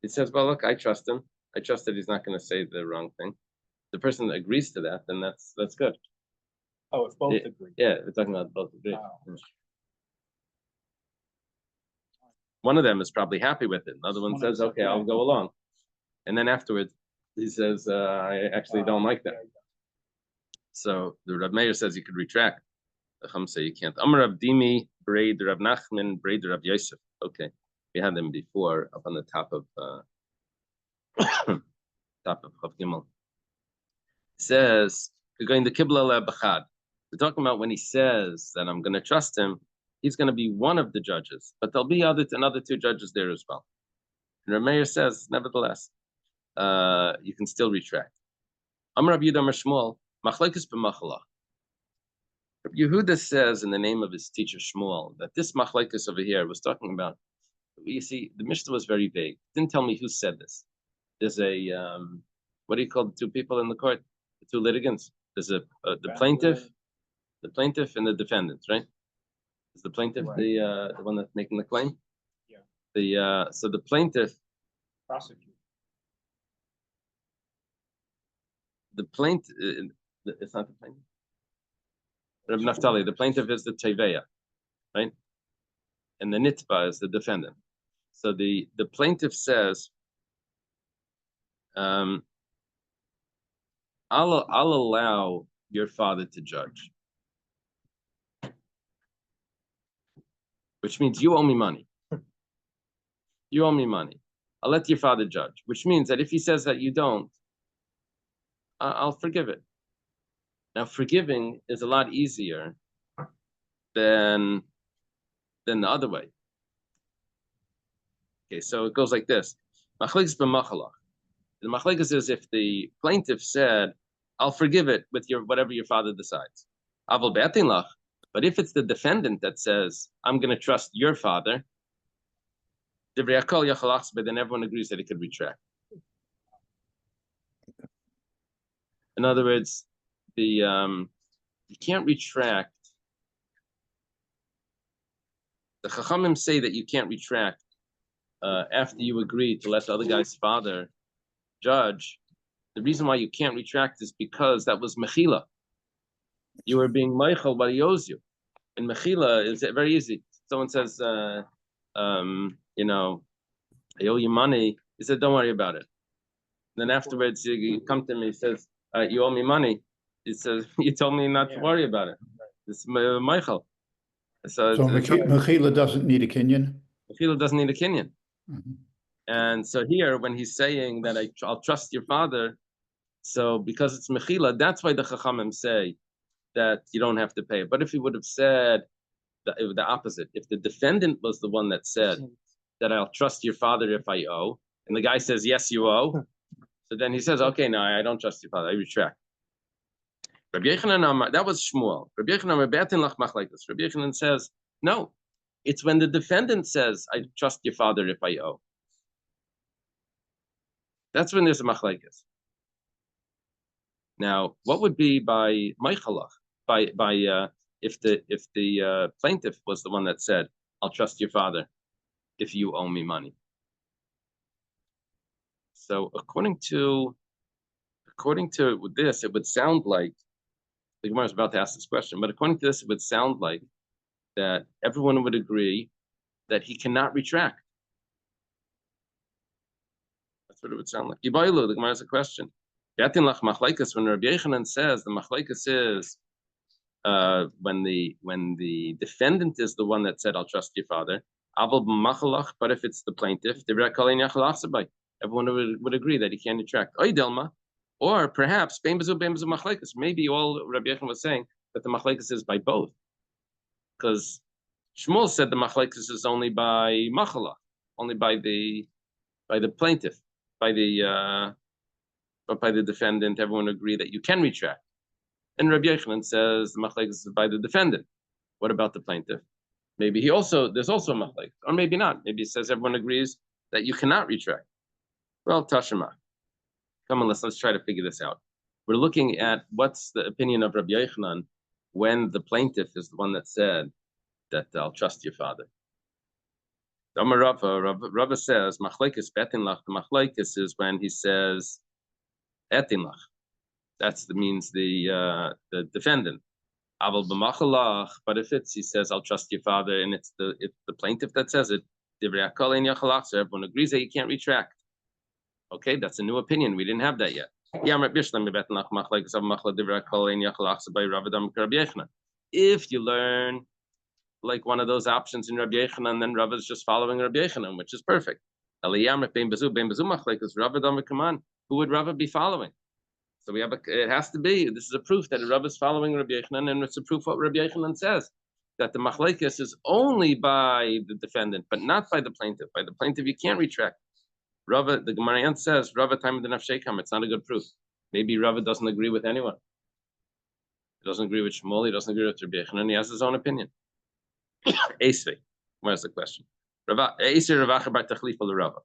He says, well, look, I trust him. I trust that he's not going to say the wrong thing. The person that agrees to that, then that's good. Oh, if both agree. Yeah, we're talking about both agree. Oh. Yeah. One of them is probably happy with it. Another one says, okay, I'll go along. And then afterwards, he says, I actually don't like that. So the Rav Meir says you could retract. The Chum say you can't. Amar Rav Dimi, braid Rav Nachman, braid Rav Yosef. Okay, we had them before up on the top of Chav Gimel. Says we're going to Kibla Bachad. We're talking about when he says that I'm going to trust him, he's going to be one of the judges, but there'll be another two judges there as well. And Rav Meir says, nevertheless, you can still retract. Amar Rabbi Yehuda Amar Shmuel, machlekes b'machalach. Rabbi Yehuda says in the name of his teacher Shmuel that this machlekes over here was talking about. You see, the Mishnah was very vague. It didn't tell me who said this. There's a what do you call the two people in the court? The two litigants. There's the plaintiff and the defendant, right? Is the plaintiff right. the one that's making the claim? Yeah. So the plaintiff. Prosecute. The plaintiff. It's not the plaintiff. Reb Naftali. The plaintiff is the teveya, right? And the nitba is the defendant. So the plaintiff says, I'll allow your father to judge, which means you owe me money. You owe me money. I'll let your father judge, which means that if he says that you don't, I'll forgive it. Now, forgiving is a lot easier than the other way. Okay, so it goes like this. Machlekes b'machalach. The machlekes is if the plaintiff said, I'll forgive it with whatever your father decides. Aval be'atin lach. But if it's the defendant that says, I'm going to trust your father, then everyone agrees that he could retract. In other words, you can't retract. The Chachamim say that you can't retract after you agree to let the other guy's father judge. The reason why you can't retract is because that was mechila. You were being meichel what he owes you. And mechila is very easy. Someone says, I owe you money. He said, don't worry about it. And then afterwards, you come to me, he says, you owe me money. He says, you told me not to worry about it. It's meichel. So Mechila doesn't need a kinyan? Mechila doesn't need a kinyan. Mm-hmm. And so here, when he's saying that I'll trust your father, so because it's mechila, that's why the Chachamim say that you don't have to pay it. But if he would have said the opposite, if the defendant was the one that said that I'll trust your father if I owe, and the guy says, yes, you owe, so then he says, okay, no, I don't trust your father, I retract. Rabbi Yochanan, that was Shmuel. Rabbi Yochanan says, no, It's when the defendant says, I trust your father if I owe. That's when there's a machlekes. Now, what would be by Meichalach? If the plaintiff was the one that said, I'll trust your father if you owe me money. So according to this, it would sound like the Gemara is about to ask this question, but according to this, it would sound like that everyone would agree that he cannot retract. That's what it would sound like. Yibailu, the Gemara has a question. Yatin lach machlaikas, when Rabbi Yechanan says the machlaikas is when the defendant is the one that said, I'll trust your father, but if it's the plaintiff, everyone would agree that he can't retract. Or perhaps, maybe all Rabbi Yechanan was saying that the machlaikas is by both. Because Shmuel said the machlaikas is only by machalach, only by the plaintiff, by the defendant. Everyone agree that you can retract. And Rabbi Yechanan says the machlaikas is by the defendant. What about the plaintiff? Maybe there's also a machlaikas, or maybe not. Maybe it says everyone agrees that you cannot retract. Well, Tashema. Come on, let's try to figure this out. We're looking at what's the opinion of Rabbi Yechanan when the plaintiff is the one that said that I'll trust your father. Rava says, machlekes betin lach. The machlekes is when he says etin lach. That means the defendant. Aval b'machalach. But if he says I'll trust your father, and it's the plaintiff that says it, so everyone agrees that you can't retract. Okay, that's a new opinion. We didn't have that yet. If you learn like one of those options in Rabbi Yechanan, then Rava is just following Rabbi Yechanan, which is perfect. Who would Rava be following? So it has to be. This is a proof that Rava is following Rabbi Yechanan, and it's a proof what Rabbi Yechanan says, that the machlekes is only by the defendant, but not by the plaintiff. By the plaintiff, you can't retract. Rava, the Gemara says, Rava time the nafshekam. It's not a good proof. Maybe Rava doesn't agree with anyone. He doesn't agree with Shmuel. He doesn't agree with Rabbi Yechanan. He has his own opinion. Esvei. Where's the question? Esvei Ravacha bar Tachlif or Rava.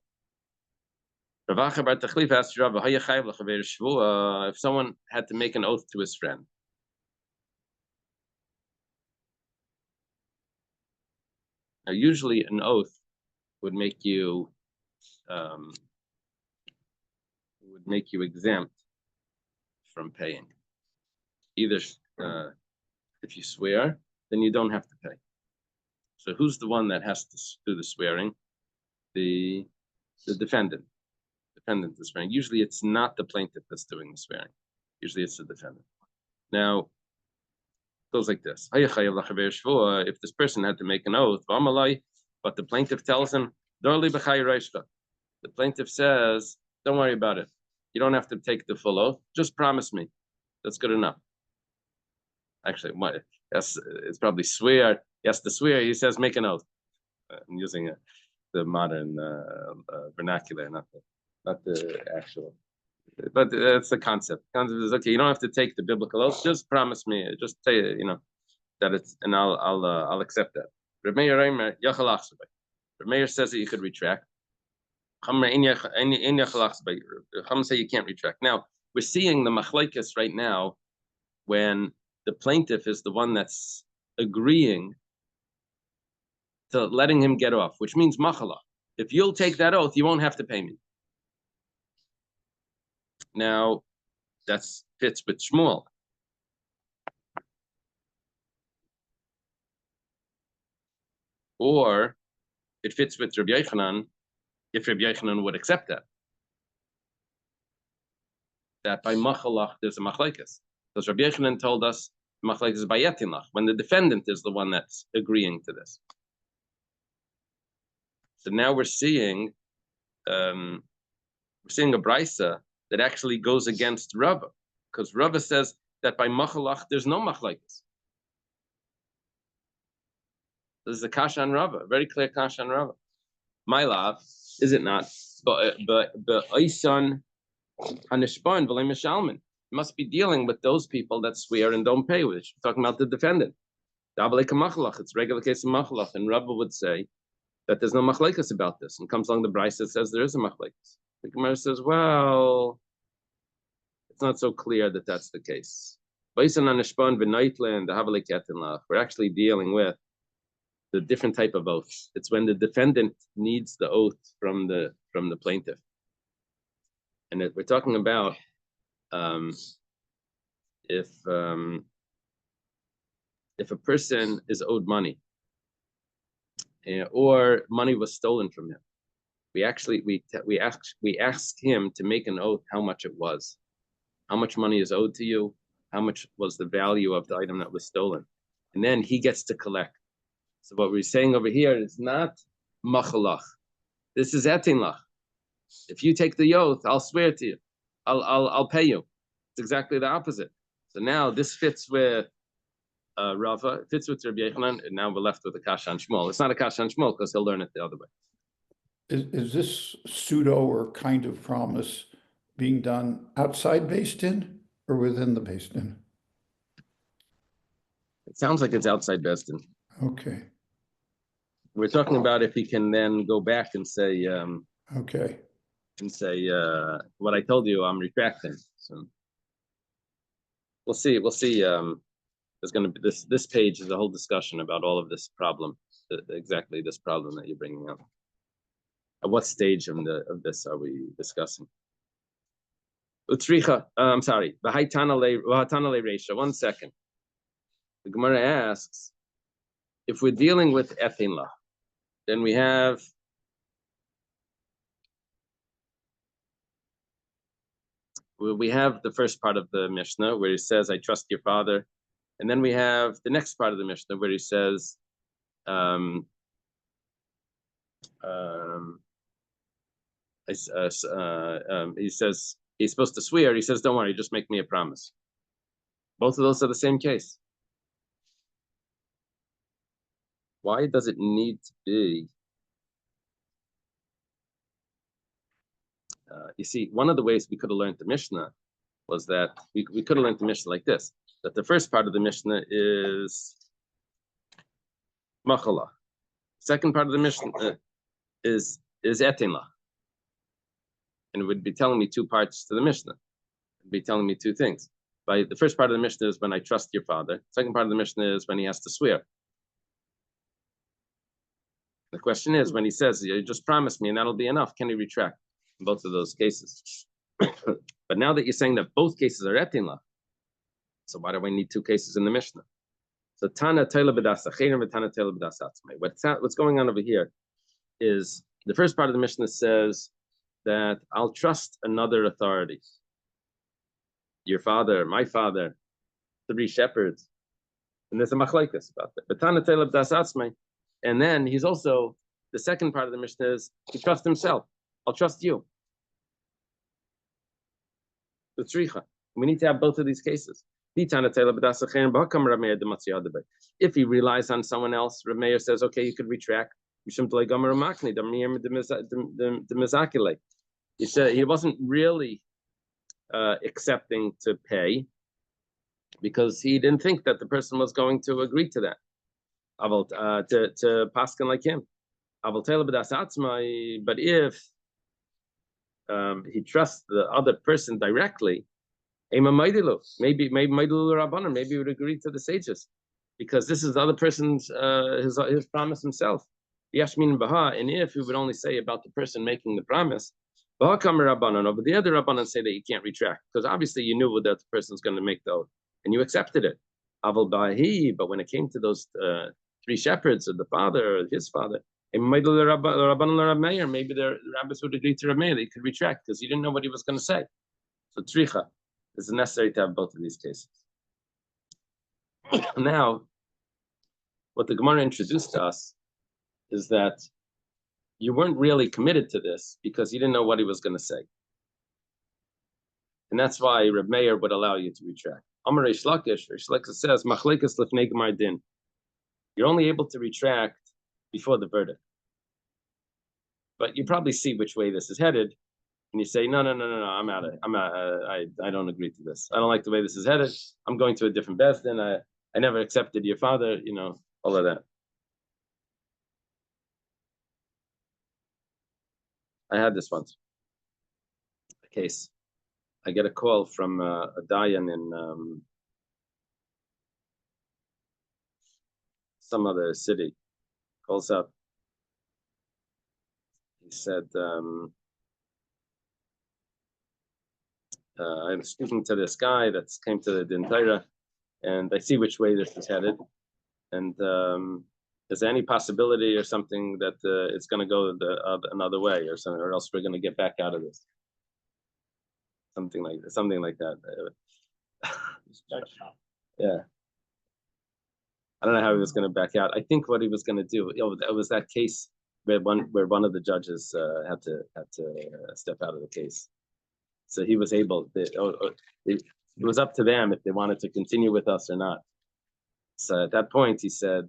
Ravacha bar Tachlif asked Rava, if someone had to make an oath to his friend. Now, usually an oath would make you exempt from paying. Either if you swear, then you don't have to pay. So who's the one that has to do the swearing? The defendant. Defendant is swearing. Usually it's not the plaintiff that's doing the swearing. Usually it's the defendant. Now, it goes like this. If this person had to make an oath, but the plaintiff tells him, the plaintiff says, don't worry about it. You don't have to take the full oath. Just promise me. That's good enough. Actually, it's probably swear. He has to swear. He says, make an oath. I'm using the modern vernacular, not the actual. But it's the concept. The concept is, okay, you don't have to take the biblical oath. Just promise me. Just say, that it's, and I'll accept that. Reb Meir says that you could retract. Chum say you can't retract. Now, we're seeing the machlekes right now when the plaintiff is the one that's agreeing to letting him get off, which means machala. If you'll take that oath, you won't have to pay me. Now, that fits with Shmuel. Or it fits with Rabbi Yechanan, if Rabbi Yechanan would accept that. That by machalach, there's a machlekes. Because Rabbi Yechanan told us machlekes is by yetinlach, when the defendant is the one that's agreeing to this. So now we're seeing a brisa that actually goes against Rava, because Rava says that by machalach there's no machlekes. This is a kasha on Rava, very clear kasha on Rava. My love, is it not? But oisan hanishpan v'lei mishalmin. Must be dealing with those people that swear and don't pay, which we're talking about the defendant. It's a regular case of machlach, and Rabba would say that there's no machlekes about this, and comes along the brisa that says there is a machlekes. The Gemara says, well, it's not so clear that that's the case. We're actually dealing with the different type of oaths. It's when the defendant needs the oath from the plaintiff, and we're talking about if a person is owed money, or money was stolen from him, we ask him to make an oath how much it was, how much money is owed to you, how much was the value of the item that was stolen, and then he gets to collect. So what we're saying over here is not machalach. This is etinlach. If you take the oath, I'll swear to you, I'll pay you. It's exactly the opposite. So now this fits with Rava, it fits with Rabbi Yochanan, and now we're left with a kasha on Shmuel. It's not a kasha on Shmuel because he'll learn it the other way. Is this pseudo or kind of promise being done outside Beis Din or within the Beis Din? It sounds like it's outside Beis Din. Okay. We're talking about if he can then go back and say, okay, what I told you, I'm retracting. So we'll see. There's going to be this page is a whole discussion about all of this problem, exactly this problem that you're bringing up. At what stage of this are we discussing? Utricha, I'm sorry. Reisha. 1 second. The Gemara asks, if we're dealing with etinla, then we have the first part of the Mishnah where he says, I trust your father. And then we have the next part of the Mishnah where he says, he says he's supposed to swear. He says, don't worry, just make me a promise. Both of those are the same case. Why does it need to be? You see, one of the ways we could have learned the Mishnah was that we could have learned the Mishnah like this, that the first part of the Mishnah is machala. Second part of the Mishnah is etinla. And it would be telling me two parts to the Mishnah. It would be telling me two things. By the first part of the Mishnah is when I trust your father. Second part of the Mishnah is when he has to swear. The question is, when he says, you just promise me and that'll be enough, can he retract in both of those cases? But now that you're saying that both cases are etinla, so why do I need two cases in the Mishnah? So Tana Teila B'das Acherim and Tana Teila B'das Atzmai. What's going on over here is the first part of the Mishnah says that I'll trust another authority. Your father, my father, 3 shepherds. And there's a machlekes about that. But Tana Teila B'das Atzmai. And then he's also, the second part of the Mishnah is he trusts himself. I'll trust you. The tzricha. We need to have both of these cases. If he relies on someone else, Rav Meir says, okay, you could retract. He said he wasn't really accepting to pay because he didn't think that the person was going to agree to that. To paskin like him. But if he trusts the other person directly, maybe he would agree to the sages, because this is the other person's his promise himself. And if he would only say about the person making the promise, but the other Rabbanan say that you can't retract, because obviously you knew that the person's going to make the oath and you accepted it. But when it came to those 3 shepherds, or the father, or his father, maybe the rabbis would agree to Rav Meir that he could retract because he didn't know what he was going to say. So tzricha is necessary to have both of these cases. Now, what the Gemara introduced to us is that you weren't really committed to this because you didn't know what he was going to say. And that's why Rav Meir would allow you to retract. Amar Reish Lakish says, Machlekes lifnei gemar din. You're only able to retract before the verdict. But you probably see which way this is headed, and you say, no, I'm out. I don't agree to this. I don't like the way this is headed. I'm going to a different Beis Din. I never accepted your father, all of that. I had this once. A case. I get a call from a dayan in some other city. Calls up. He said, I'm speaking to this guy that came to the Din Torah, and I see which way this is headed. And is there any possibility or something that it's going to go another way or something, or else we're going to get back out of this? Something like that. Yeah. I don't know how he was going to back out. I think what he was going to do, it was that case where one of the judges had to step out of the case. So he was able. It was up to them if they wanted to continue with us or not. So at that point, he said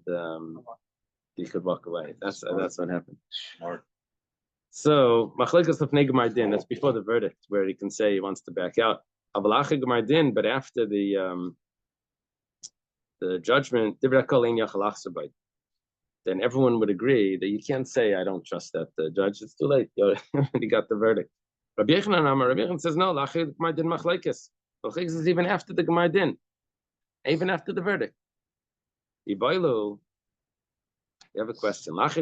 he could walk away. That's what happened. Smart. So machlekes lefnei gemar din. That's before the verdict, where he can say he wants to back out. Aval achar gemar din, but after the judgment, then everyone would agree that you can't say I don't trust that judge. It's too late. You already got the verdict. Rabbi Yochanan says no. Lachar gemar din machlekes. Machlekes is even after the gemar din, even after the verdict. Ibailu, you have a question. What does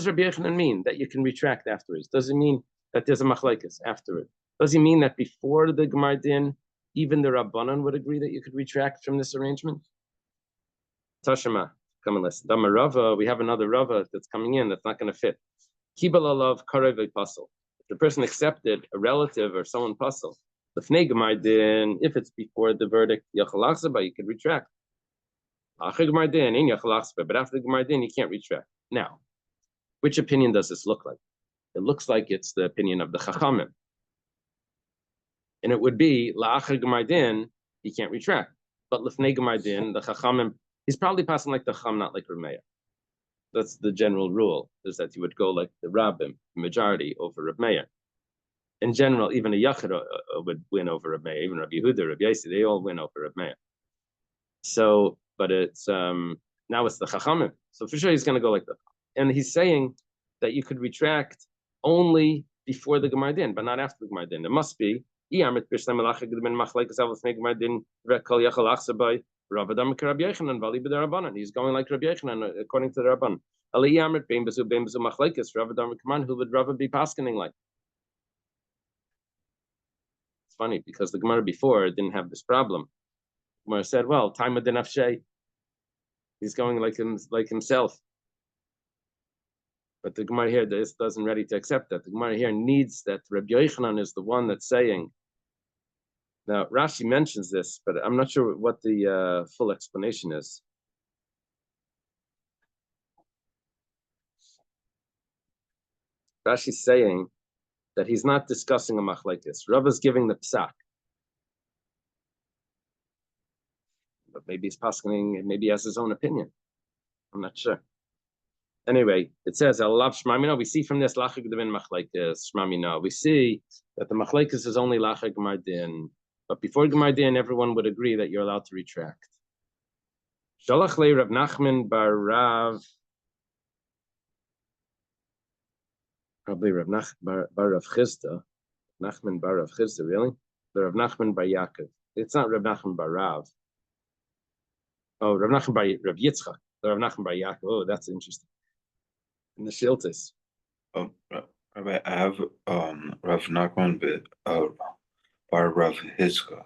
Rabbi Yochanan mean that you can retract afterwards? Does it mean that there's a machlekes afterward? Does he mean that before the Gemar Din, even the Rabbanan would agree that you could retract from this arrangement? Tashema, come and listen. Dama Rava, we have another Rava that's coming in that's not going to fit. Kibal alav karev pasal. If the person accepted a relative or someone pasal, if it's before the verdict, you could retract. But after the Gemar Din, you can't retract. Now, which opinion does this look like? It looks like it's the opinion of the Chachamim. And it would be, La'achar Gemar Din, he can't retract. But Lefnei Gemar Din, the Chachamim, he's probably passing like the Chacham, not like Rav Meir. That's the general rule, is that he would go like the Rabbim, majority, over Rav Meir. In general, even a Yachid would win over Rav Meir, even Rav Yehuda, Rav Yossi, they all win over Rav Meir. So, but it's now it's the Chachamim. So for sure he's going to go like that. And he's saying that you could retract only before the Gemar Din, but not after the Gemar Din. It must be he's going like Rabbi Yochanan according to the Rabban. Who would Rava be paskening like? It's funny because the Gemara before didn't have this problem. Gemara said, well, time of the nafshay. He's going like himself. But the Gemara here doesn't ready to accept that. The Gemara here needs that Rabbi Yochanan is the one that's saying. Now, Rashi mentions this, but I'm not sure what the full explanation is. Rashi's saying that he's not discussing a machlekes. Rav is giving the psak. But maybe he's paskening, maybe he has his own opinion. I'm not sure. Anyway, it says, Alav Shmamina. We see from this, Lachar Gdevin Machlekes, Shmamina. We see that the Machlekes is only Lachar Gemar Din. But before Gemar Din, everyone would agree that you're allowed to retract. Shalach le Rav Nachman bar Rav. Probably Rav Bar Rav Chisda. Nachman bar Rav Chisda, really? The Rav Nachman bar Yaakov. It's not Rav Nachman bar Rav. Oh, Rav Nachman bar Rav Yitzchak. The Rav Nachman bar Yaakov. Oh, that's interesting. In the Shiltis. Oh, Rabbi, I have Rav Nachman bar Rav Hizka.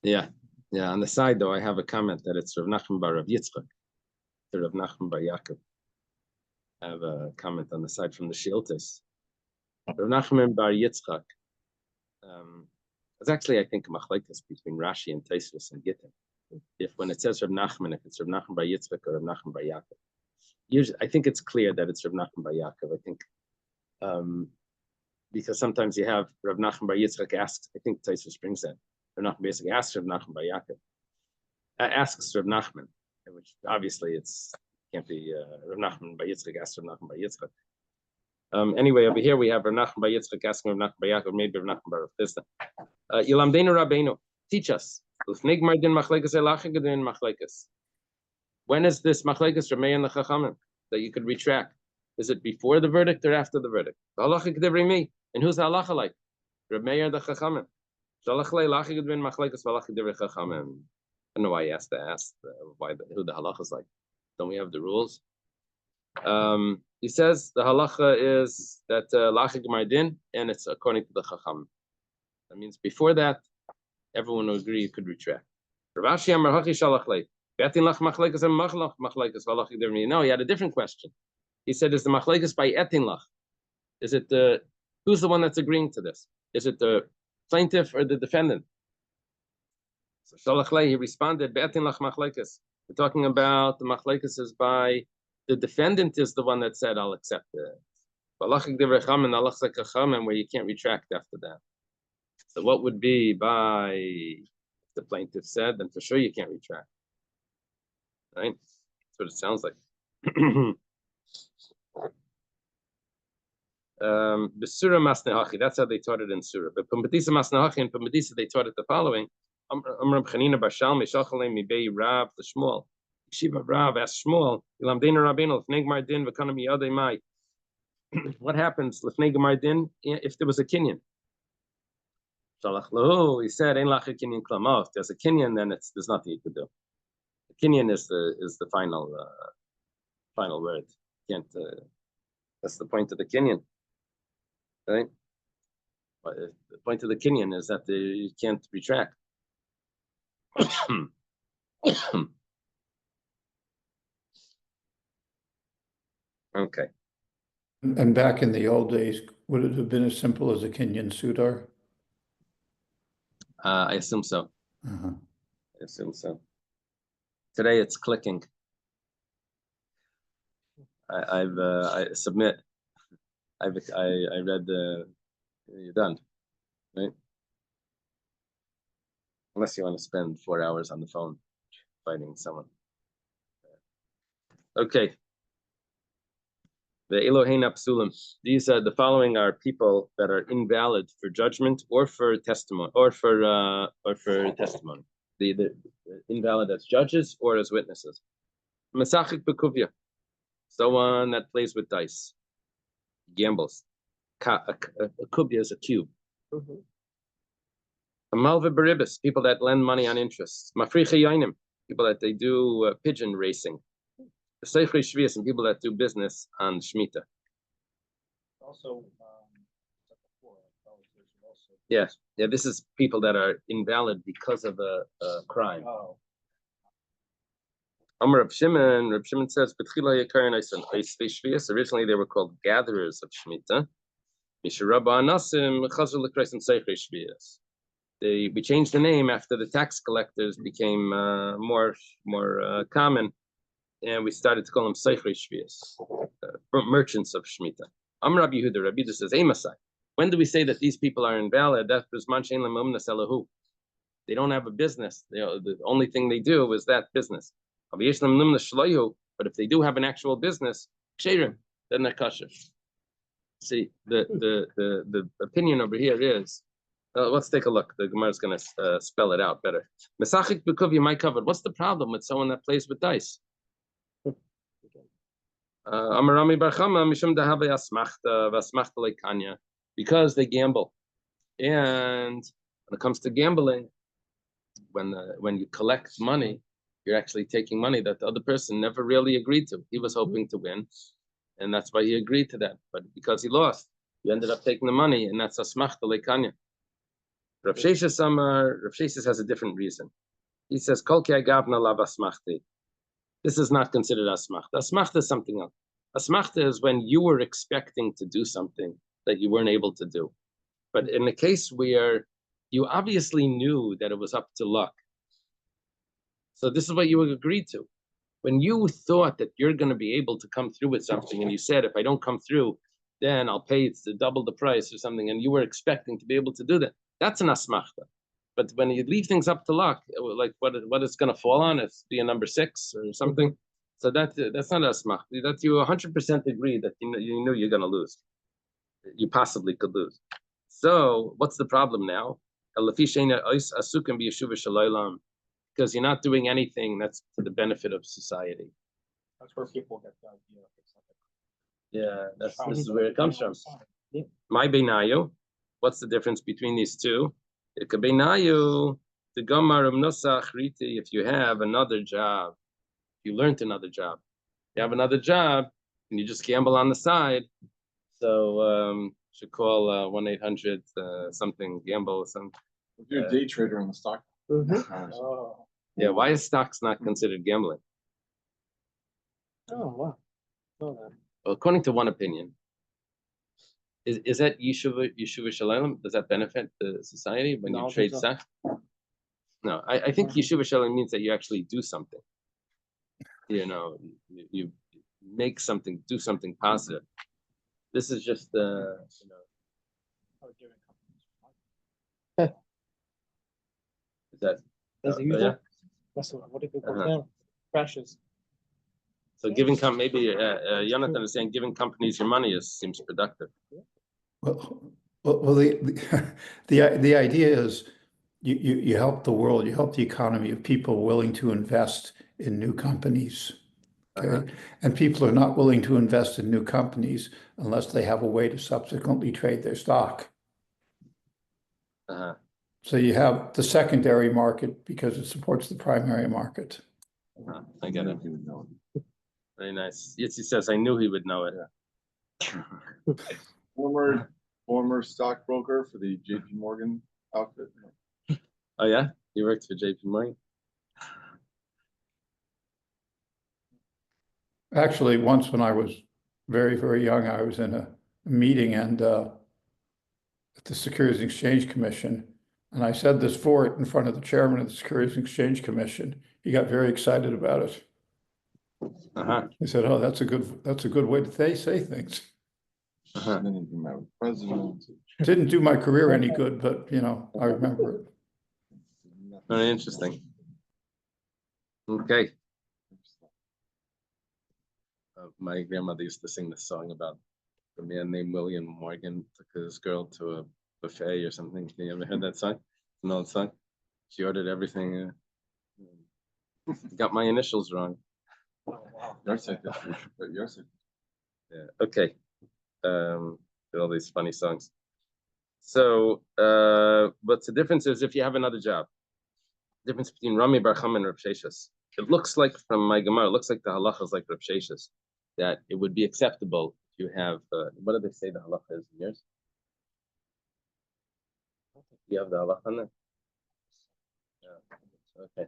Yeah. On the side though, I have a comment that it's Rav Nachman bar Rav Yitzchak. The Rav Nachman bar Yaakov. I have a comment on the side from the Shiltis. Rav Nachman bar Yitzchak. It's actually, I think, a machlekes between Rashi and Tosfos and Gittin. If when it says Rav Nachman, if it's Rav Nachman bar Yitzchak or Rav Nachman bar Yaakov. Usually, I think it's clear that it's Rav Nachman bar Yaakov. I think because sometimes you have Rav Nachman bar Yitzchak asks. I think Tosfos brings that. Rav Nachman basically asks Rav Nachman bar Yaakov. Asks Rav Nachman, which obviously it's can't be Rav Nachman bar Yitzchak asks Rav Nachman bar Yitzchak. Anyway, over here we have Rav Nachman bar Yitzchak asking Rav Nachman bar Yaakov, maybe Rav Nachman bar Rav Chisda. Yilamdeinu Rabbeinu, teach us. When is this machlekes Ramei and the Chachamim that you could retract? Is it before the verdict or after the verdict? And who's the halacha like? Ramei or the Chachamim? I don't know why he has to ask who the halacha is like. Don't we have the rules? He says the halacha is that lachik mardin, and it's according to the Chachamim. That means before that, everyone will agree you could retract. No, he had a different question. He said, is the machlekes by etin lach? Is it who's the one that's agreeing to this? Is it the plaintiff or the defendant? So Shalachlei, he responded, be'etin lach machlekes. We're talking about the machlekes is by the defendant is the one that said, I'll accept it. Where you can't retract after that. So what would be by the plaintiff said, then for sure you can't retract. Right? That's what it sounds like. Besura Masnehachi, that's how they taught it in Surah. But Pumbedisa Masnehachi and Pumbedisa, they taught it the following. Amram Chanina Bashal Meshachalem Mibei Rav the Shmuel. Shiva Rav asked Shmuel, Ilamdena Rabbeinu, Lefnei Gemar Din, V'kanam Yadei Mai. What happens, Lefnei Gemar Din, if there was a kinyan? He said, "Ein lach kinyan klamot." There's a kinyan, then there's nothing you could do. The kinyan is the final word. You can't. That's the point of the kinyan, right? But the point of the kinyan is that you can't retract. Okay. And back in the old days, would it have been as simple as a Kenyan Sudar? I assume so. Uh-huh. I assume so. Today it's clicking. I submit. I read you're done, right? Unless you want to spend 4 hours on the phone fighting someone. Okay. The Elohein Apsulim. These are the following are people that are invalid for judgment or for testimony or for testimony. The invalid as judges or as witnesses. Masachik Bekuvya. Someone that plays with dice. Gambles. A kubya is a cube. Malva Baribis, people that lend money on interest. Mafricha Yainim, people that they do pigeon racing. Seichri Shvias, and people that do business on Shemitah. Also, yeah, this is people that are invalid because of a crime. Oh. Reb Shimon says, originally they were called gatherers of Shemitah. We changed the name after the tax collectors became more common, and we started to call them Seichri Shvias, merchants of Shemitah. Rabbi Yehuda says, Masai. When do we say that these people are invalid? That they don't have a business. The only thing they do is that business. But if they do have an actual business, then they're kosher. See, the opinion over here is, let's take a look. The Gemara is going to spell it out better. Mesachik b'kuv, you might cover. What's the problem with someone that plays with dice? Because they gamble. And when it comes to gambling, when you collect money, you're actually taking money that the other person never really agreed to. He was hoping to win, and that's why he agreed to that. But because he lost, you ended up taking the money, and that's asmachta leikanya. Rav Sheshes has a different reason. He says, Kol ki agavna lav asmachti. This is not considered asmachta. Asmachta is something else. Asmachta is when you were expecting to do something that you weren't able to do. But in the case where you obviously knew that it was up to luck, so this is what you agreed to. When you thought that you're going to be able to come through with something, and you said, if I don't come through, then I'll pay to double the price or something, and you were expecting to be able to do that, that's an asmachta. But when you leave things up to luck, like what it's going to fall on, it's be a number 6 or something, so that's not asmachta. That you 100% agree that you knew you're going to lose. You possibly could lose. So what's the problem now? Because you're not doing anything that's to the benefit of society. That's where people get the idea. Yeah, this is where it comes from. My benayu. What's the difference between these two? It could be nayu the gomarum nosach riti. If you have another job, you learned another job. You have another job, and you just gamble on the side. So should call 1-800 something gamble some. If you're a day trader in the stock. Oh. Yeah, why is stocks not considered gambling? Oh, wow. Well, Well, according to one opinion, is that yeshuva shalom? Does that benefit the society when you trade stocks? No, I think yeshuva shalom means that you actually do something. You know, you make something, do something positive. This is just is that That's oh, usual. yeah? That's what if it goes down? Crashes. So giving maybe Jonathan is saying giving companies your money seems productive. Well, the idea is you help the world, you help the economy of people willing to invest in new companies. Okay. And people are not willing to invest in new companies unless they have a way to subsequently trade their stock. So you have the secondary market because it supports the primary market. I get it. Very nice. Yitzi says, I knew he would know it. Former stockbroker for the JP Morgan outfit. Oh yeah? He works for JP Morgan? Actually, once when I was very, very young, I was in a meeting and at the Securities and Exchange Commission, and I said this for it in front of the chairman of the Securities and Exchange Commission. He got very excited about it. He said, "Oh, that's a good way to say things." President. Didn't do my career any good, but you know, I remember it. Very interesting. Okay. My grandmother used to sing this song about a man named William Morgan took his girl to a buffet or something. You ever heard that song? An old song. She ordered everything. Got my initials wrong. Your second. Yeah. Okay. All these funny songs. So, but the difference is if you have another job. The difference between Rami Bar Chama and Rav Sheshis. It looks like from my Gemara, it looks like the halacha is like Rav Sheshis, that it would be acceptable if you have. What do they say the halacha is in yours? You have the halacha on there? Yeah. Okay.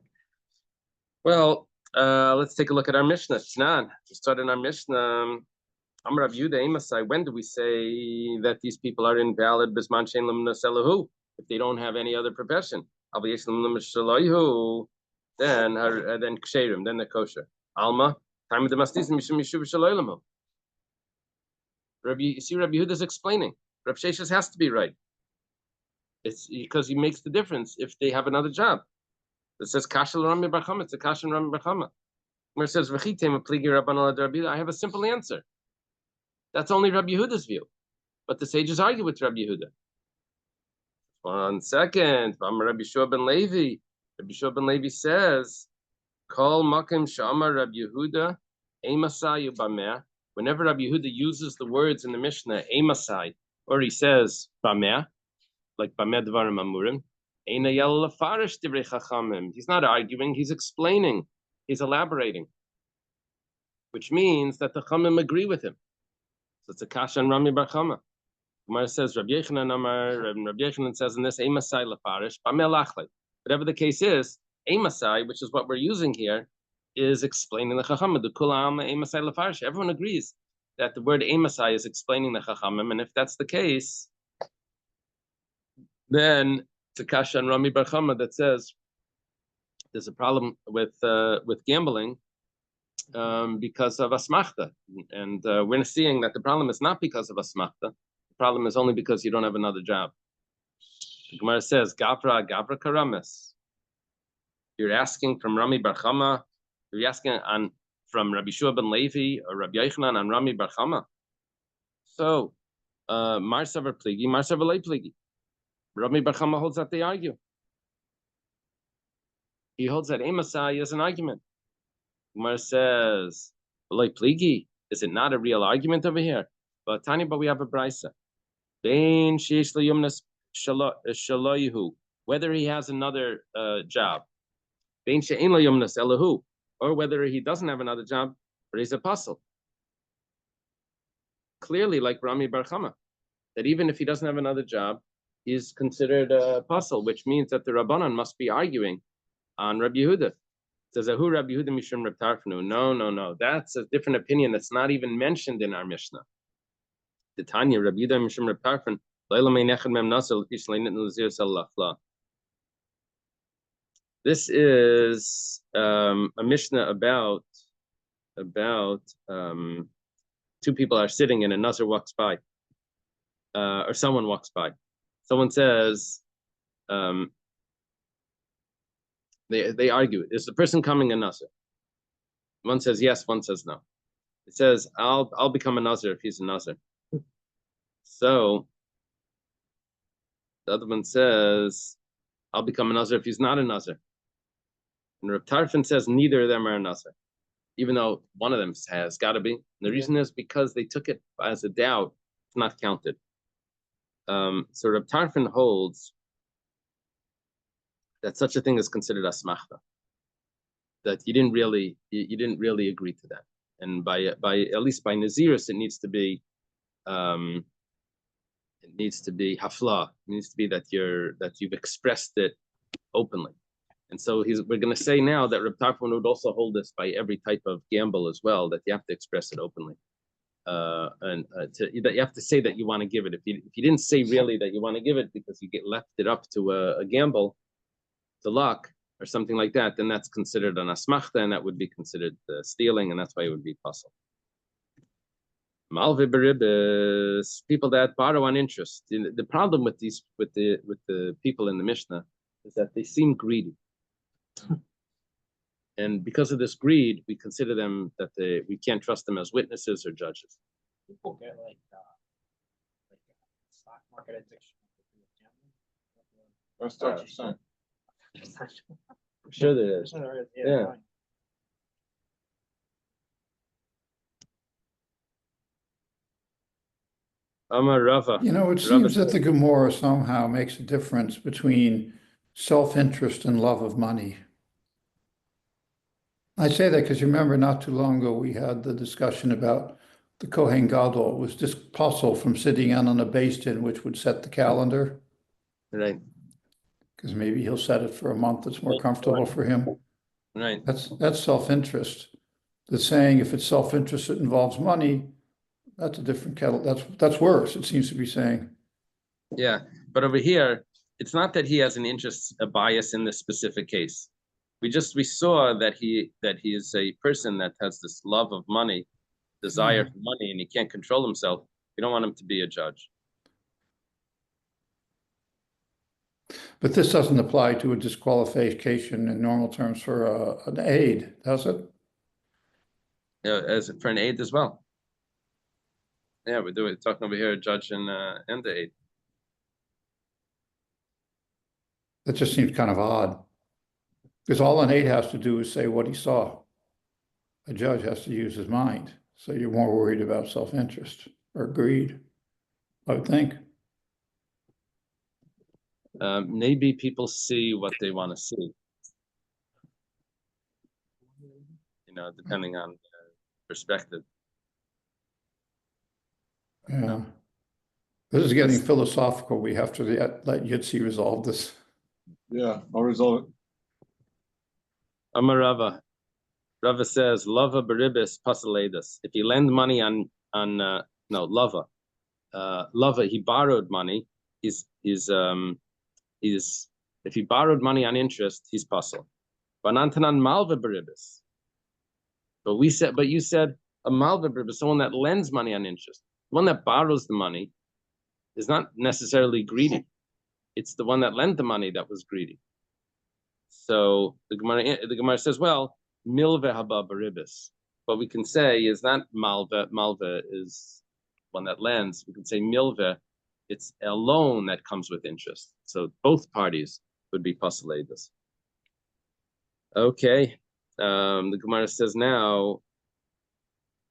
Well, let's take a look at our Mishnah. Tnan. We started our Mishnah. Amar Rav Yehuda Emasai. When do we say that these people are invalid? Bisman shein lam naselahu. If they don't have any other profession, then ksherim, then they're kosher. Alma. Time of the mastis mishum yeshuv shaloylamu. You see, Rabbi Yehuda is explaining. Rav Sheshis has to be right. It's because he makes the difference if they have another job. It says kasha Rami Bar Chama. It's a kasha Rami Bar Chama. Where it says v'chitem pligi Rabban ala Rabbi. I have a simple answer. That's only Rabbi Yehuda's view, but the sages argue with Rabbi Yehuda. 1 second. Rabbi Shua ben Levi. Rabbi Shua ben Levi says, "Kol makim shama Rabbi Yehuda emasayu bameh." Whenever Rabbi Yehuda uses the words in the Mishnah emasai, or he says bameh, like bameh dvarim amurim, eina yel lefarish divrei chachamim. He's not arguing; he's explaining, he's elaborating, which means that the chachamim agree with him. So it's a kasha and Rami Bar Chama. Gemara says Rabbi Yechanan says in this emasai lefarish bameh lachlei. Whatever the case is, emasai, which is what we're using here, is explaining the chachamim. The kula alma emasai lefarish. Everyone agrees that the word emasai is explaining the chachamim, and if that's the case, then it's a kasha and Rami Bar Chama that says there's a problem with gambling because of asmachta, and we're seeing that the problem is not because of asmachta. The problem is only because you don't have another job. The Gemara says, Gavra Karamis. You're asking from Rami Bar Chama, you're asking from Rabbi Shua ben Levi or Rabbi Yechanan on Rami Bar Chama. So, Marsavar pligi, Marsavar lay pligi. Rabbi Bar Chama holds that they argue. He holds that Amasai is an argument. Gemara says, lay pligi, is it not a real argument over here? But Tanya, but we have a brisa. Bein sheish liyumnas shaloyhu, whether he has another job. Bein she'ein liyumnas elahu, or whether he doesn't have another job, but he's a puzzle. Clearly, like Rami Bar Chama, that even if he doesn't have another job, he's considered a puzzle, which means that the Rabbanan must be arguing on Rabbi Yehuda. It says, Ahu Rabbi Yehuda Mishum Reb Tarfnu. No. That's a different opinion that's not even mentioned in our Mishnah. The Tanya, Rabbi Yehuda Mishum Reb Tarfnu, this is a Mishnah about two people are sitting and a Nazir walks by, or someone walks by. Someone says, they argue. Is the person coming a Nazir? One says yes, one says no. It says, I'll become a Nazir if he's a Nazir. So the other one says, I'll become a Nazir if he's not a Nazir. And Reb Tarfon says neither of them are a Nazir, even though one of them has got to be. And the reason is because they took it as a doubt, it's not counted. So Reb Tarfon holds that such a thing is considered asmachta, that you didn't really agree to that. And by at least by Nazirus, it needs to be hafla. It needs to be that you've expressed it openly. And so we're going to say now that Reb Tarfon would also hold this by every type of gamble as well, that you have to express it openly. That you have to say that you want to give it. If you didn't say really that you want to give it because you left it up to a gamble, to luck or something like that, then that's considered an asmachta, and that would be considered stealing, and that's why it would be possible. Malve beribis, people that borrow on interest. The problem with the people in the Mishnah is that they seem greedy. And because of this greed, we consider them that we can't trust them as witnesses or judges. People get like stock market addiction. That's what you're saying. I'm sure there is. Yeah. Amar Rava. It seems that the Gemara somehow makes a difference between self-interest and love of money. I say that because you remember not too long ago we had the discussion about the Kohen Gadol was this puzzle from sitting on a beis din which would set the calendar. Right. Because maybe he'll set it for a month that's more comfortable for him. Right. That's self-interest. The saying if it's self-interest that involves money, that's a different kettle. That's worse, it seems to be saying. Yeah, but over here, it's not that he has an interest, a bias in this specific case. We saw that he is a person that has this love of money, desire for money, and he can't control himself. We don't want him to be a judge. But this doesn't apply to a disqualification in normal terms for an aid, does it? As for an aid as well. Yeah, we're talking over here, a judge and the aid. That just seems kind of odd. Because all an aide has to do is say what he saw. A judge has to use his mind. So you're more worried about self-interest or greed, I would think. Maybe people see what they want to see. Depending on perspective. Yeah. This is getting philosophical. We have to let Yitzi resolve this. Yeah, I'll resolve it. Amar Rava. Rava says, Lava beribis pasaledus. If you lend money Lava. Lava, he borrowed money. If he borrowed money on interest, he's pasal. Banantanan malva beribis. But you said a malva beribis, someone that lends money on interest. The one that borrows the money is not necessarily greedy. It's the one that lent the money that was greedy. So the Gemara says, well, milve haba beribis. What we can say is not malva. Malva is one that lends. We can say milveh, it's a loan that comes with interest. So both parties would be pasaleidas. Okay, the Gemara says now,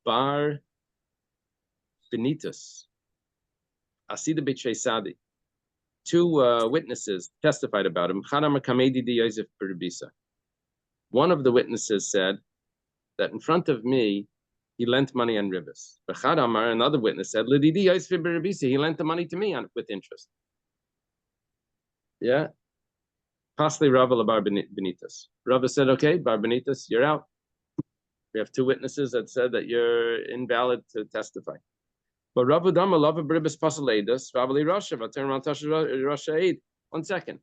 bar benitus, asida b'trei sadi. Two witnesses testified about him. One of the witnesses said that in front of me, he lent money on ribis. Another witness said, he lent the money to me with interest. Yeah. Possibly Rava Bar Benitas. Rava said, okay, Bar Benitas, you're out. We have two witnesses that said that you're invalid to testify. But Rava Dama Lava Bribis Pasaleidas, Ravali Rasha, turn around Rasha Aid. 1 second.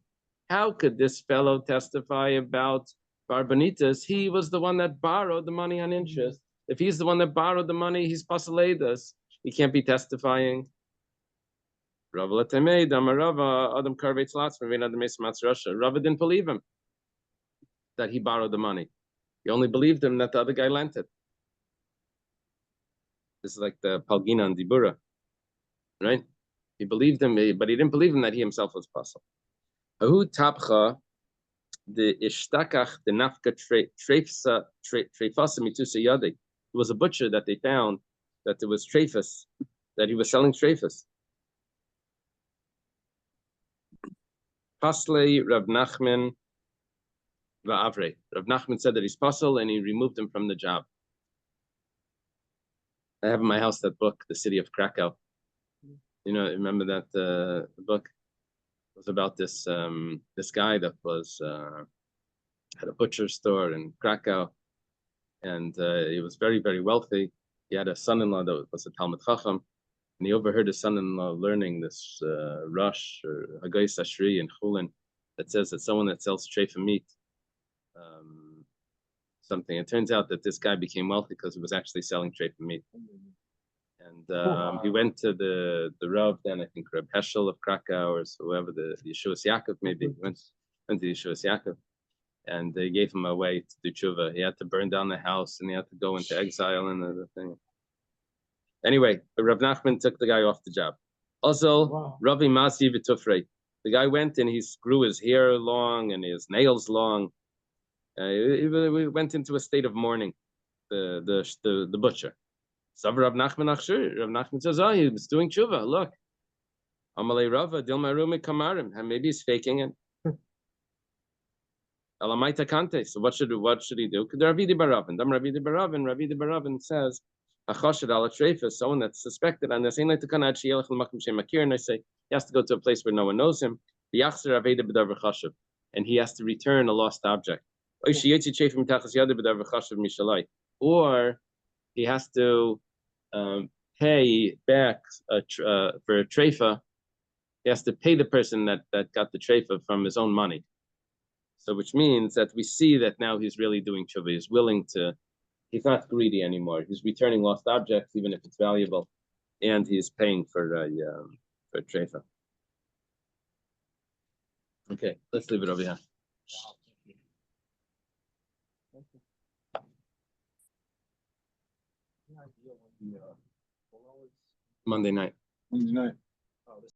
How could this fellow testify about Bar Benitas? He was the one that borrowed the money on interest. If he's the one that borrowed the money, he's Pasaleidas. He can't be testifying. Rava didn't believe him that he borrowed the money. He only believed him that the other guy lent it. This is like the Palgina and Dibura, right? He believed him, but he didn't believe him that he himself was puzzled. Ahu tapcha the ishtakach the nafka treifasa mitusa yadi. It was a butcher that they found that there was treifas, that he was selling treifas. Paslei Rav Nachman va'avre. Rav Nachman said that he's puzzled and he removed him from the job. I have in my house that book, The City of Krakow. You know, remember that the book? It was about this this guy that was had a butcher store in Krakow, and he was very, very wealthy. He had a son-in-law that was a Talmud Chacham, and he overheard his son-in-law learning this Rush or Haggai Sashri in Chulin that says that someone that sells treifa meat, something. It turns out that this guy became wealthy because he was actually selling treifa meat. And he went to the Rav, then I think Reb Heschel of Krakow or whoever, the Yeshuas Yaakov maybe. He went to Yeshuas Yaakov, and they gave him a way to do tshuva. He had to burn down the house and he had to go into exile and the thing. Anyway, Rav Nachman took the guy off the job. Also, Ravi Masi V'Tufrei. The guy went and he grew his hair long and his nails long. We went into a state of mourning. The butcher. So Rav Nachman Achshur. Rav Nachman says, "Oh, he was doing tshuva. Look, Amalei Rava Dilma Rumi Kamarim, and maybe he's faking it." Alamaita Kante. So what should he do? Ravidi Baravin. Ravidi Baravin says, "Achashad ala treifas, someone that's suspected, and they're saying like the kanad sheyelach l'makom shemakir, and I say he has to go to a place where no one knows him. V'yachzer aveda b'dar v'chashav, and he has to return a lost object. Or he has to pay back for a treifa. He has to pay the person that got the treifa from his own money. So which means that we see that now he's really doing tshuva. He's willing to, he's not greedy anymore. He's returning lost objects, even if it's valuable, and he's paying for a treifa. Okay, let's leave it over here. Monday night. Wednesday night. Oh, this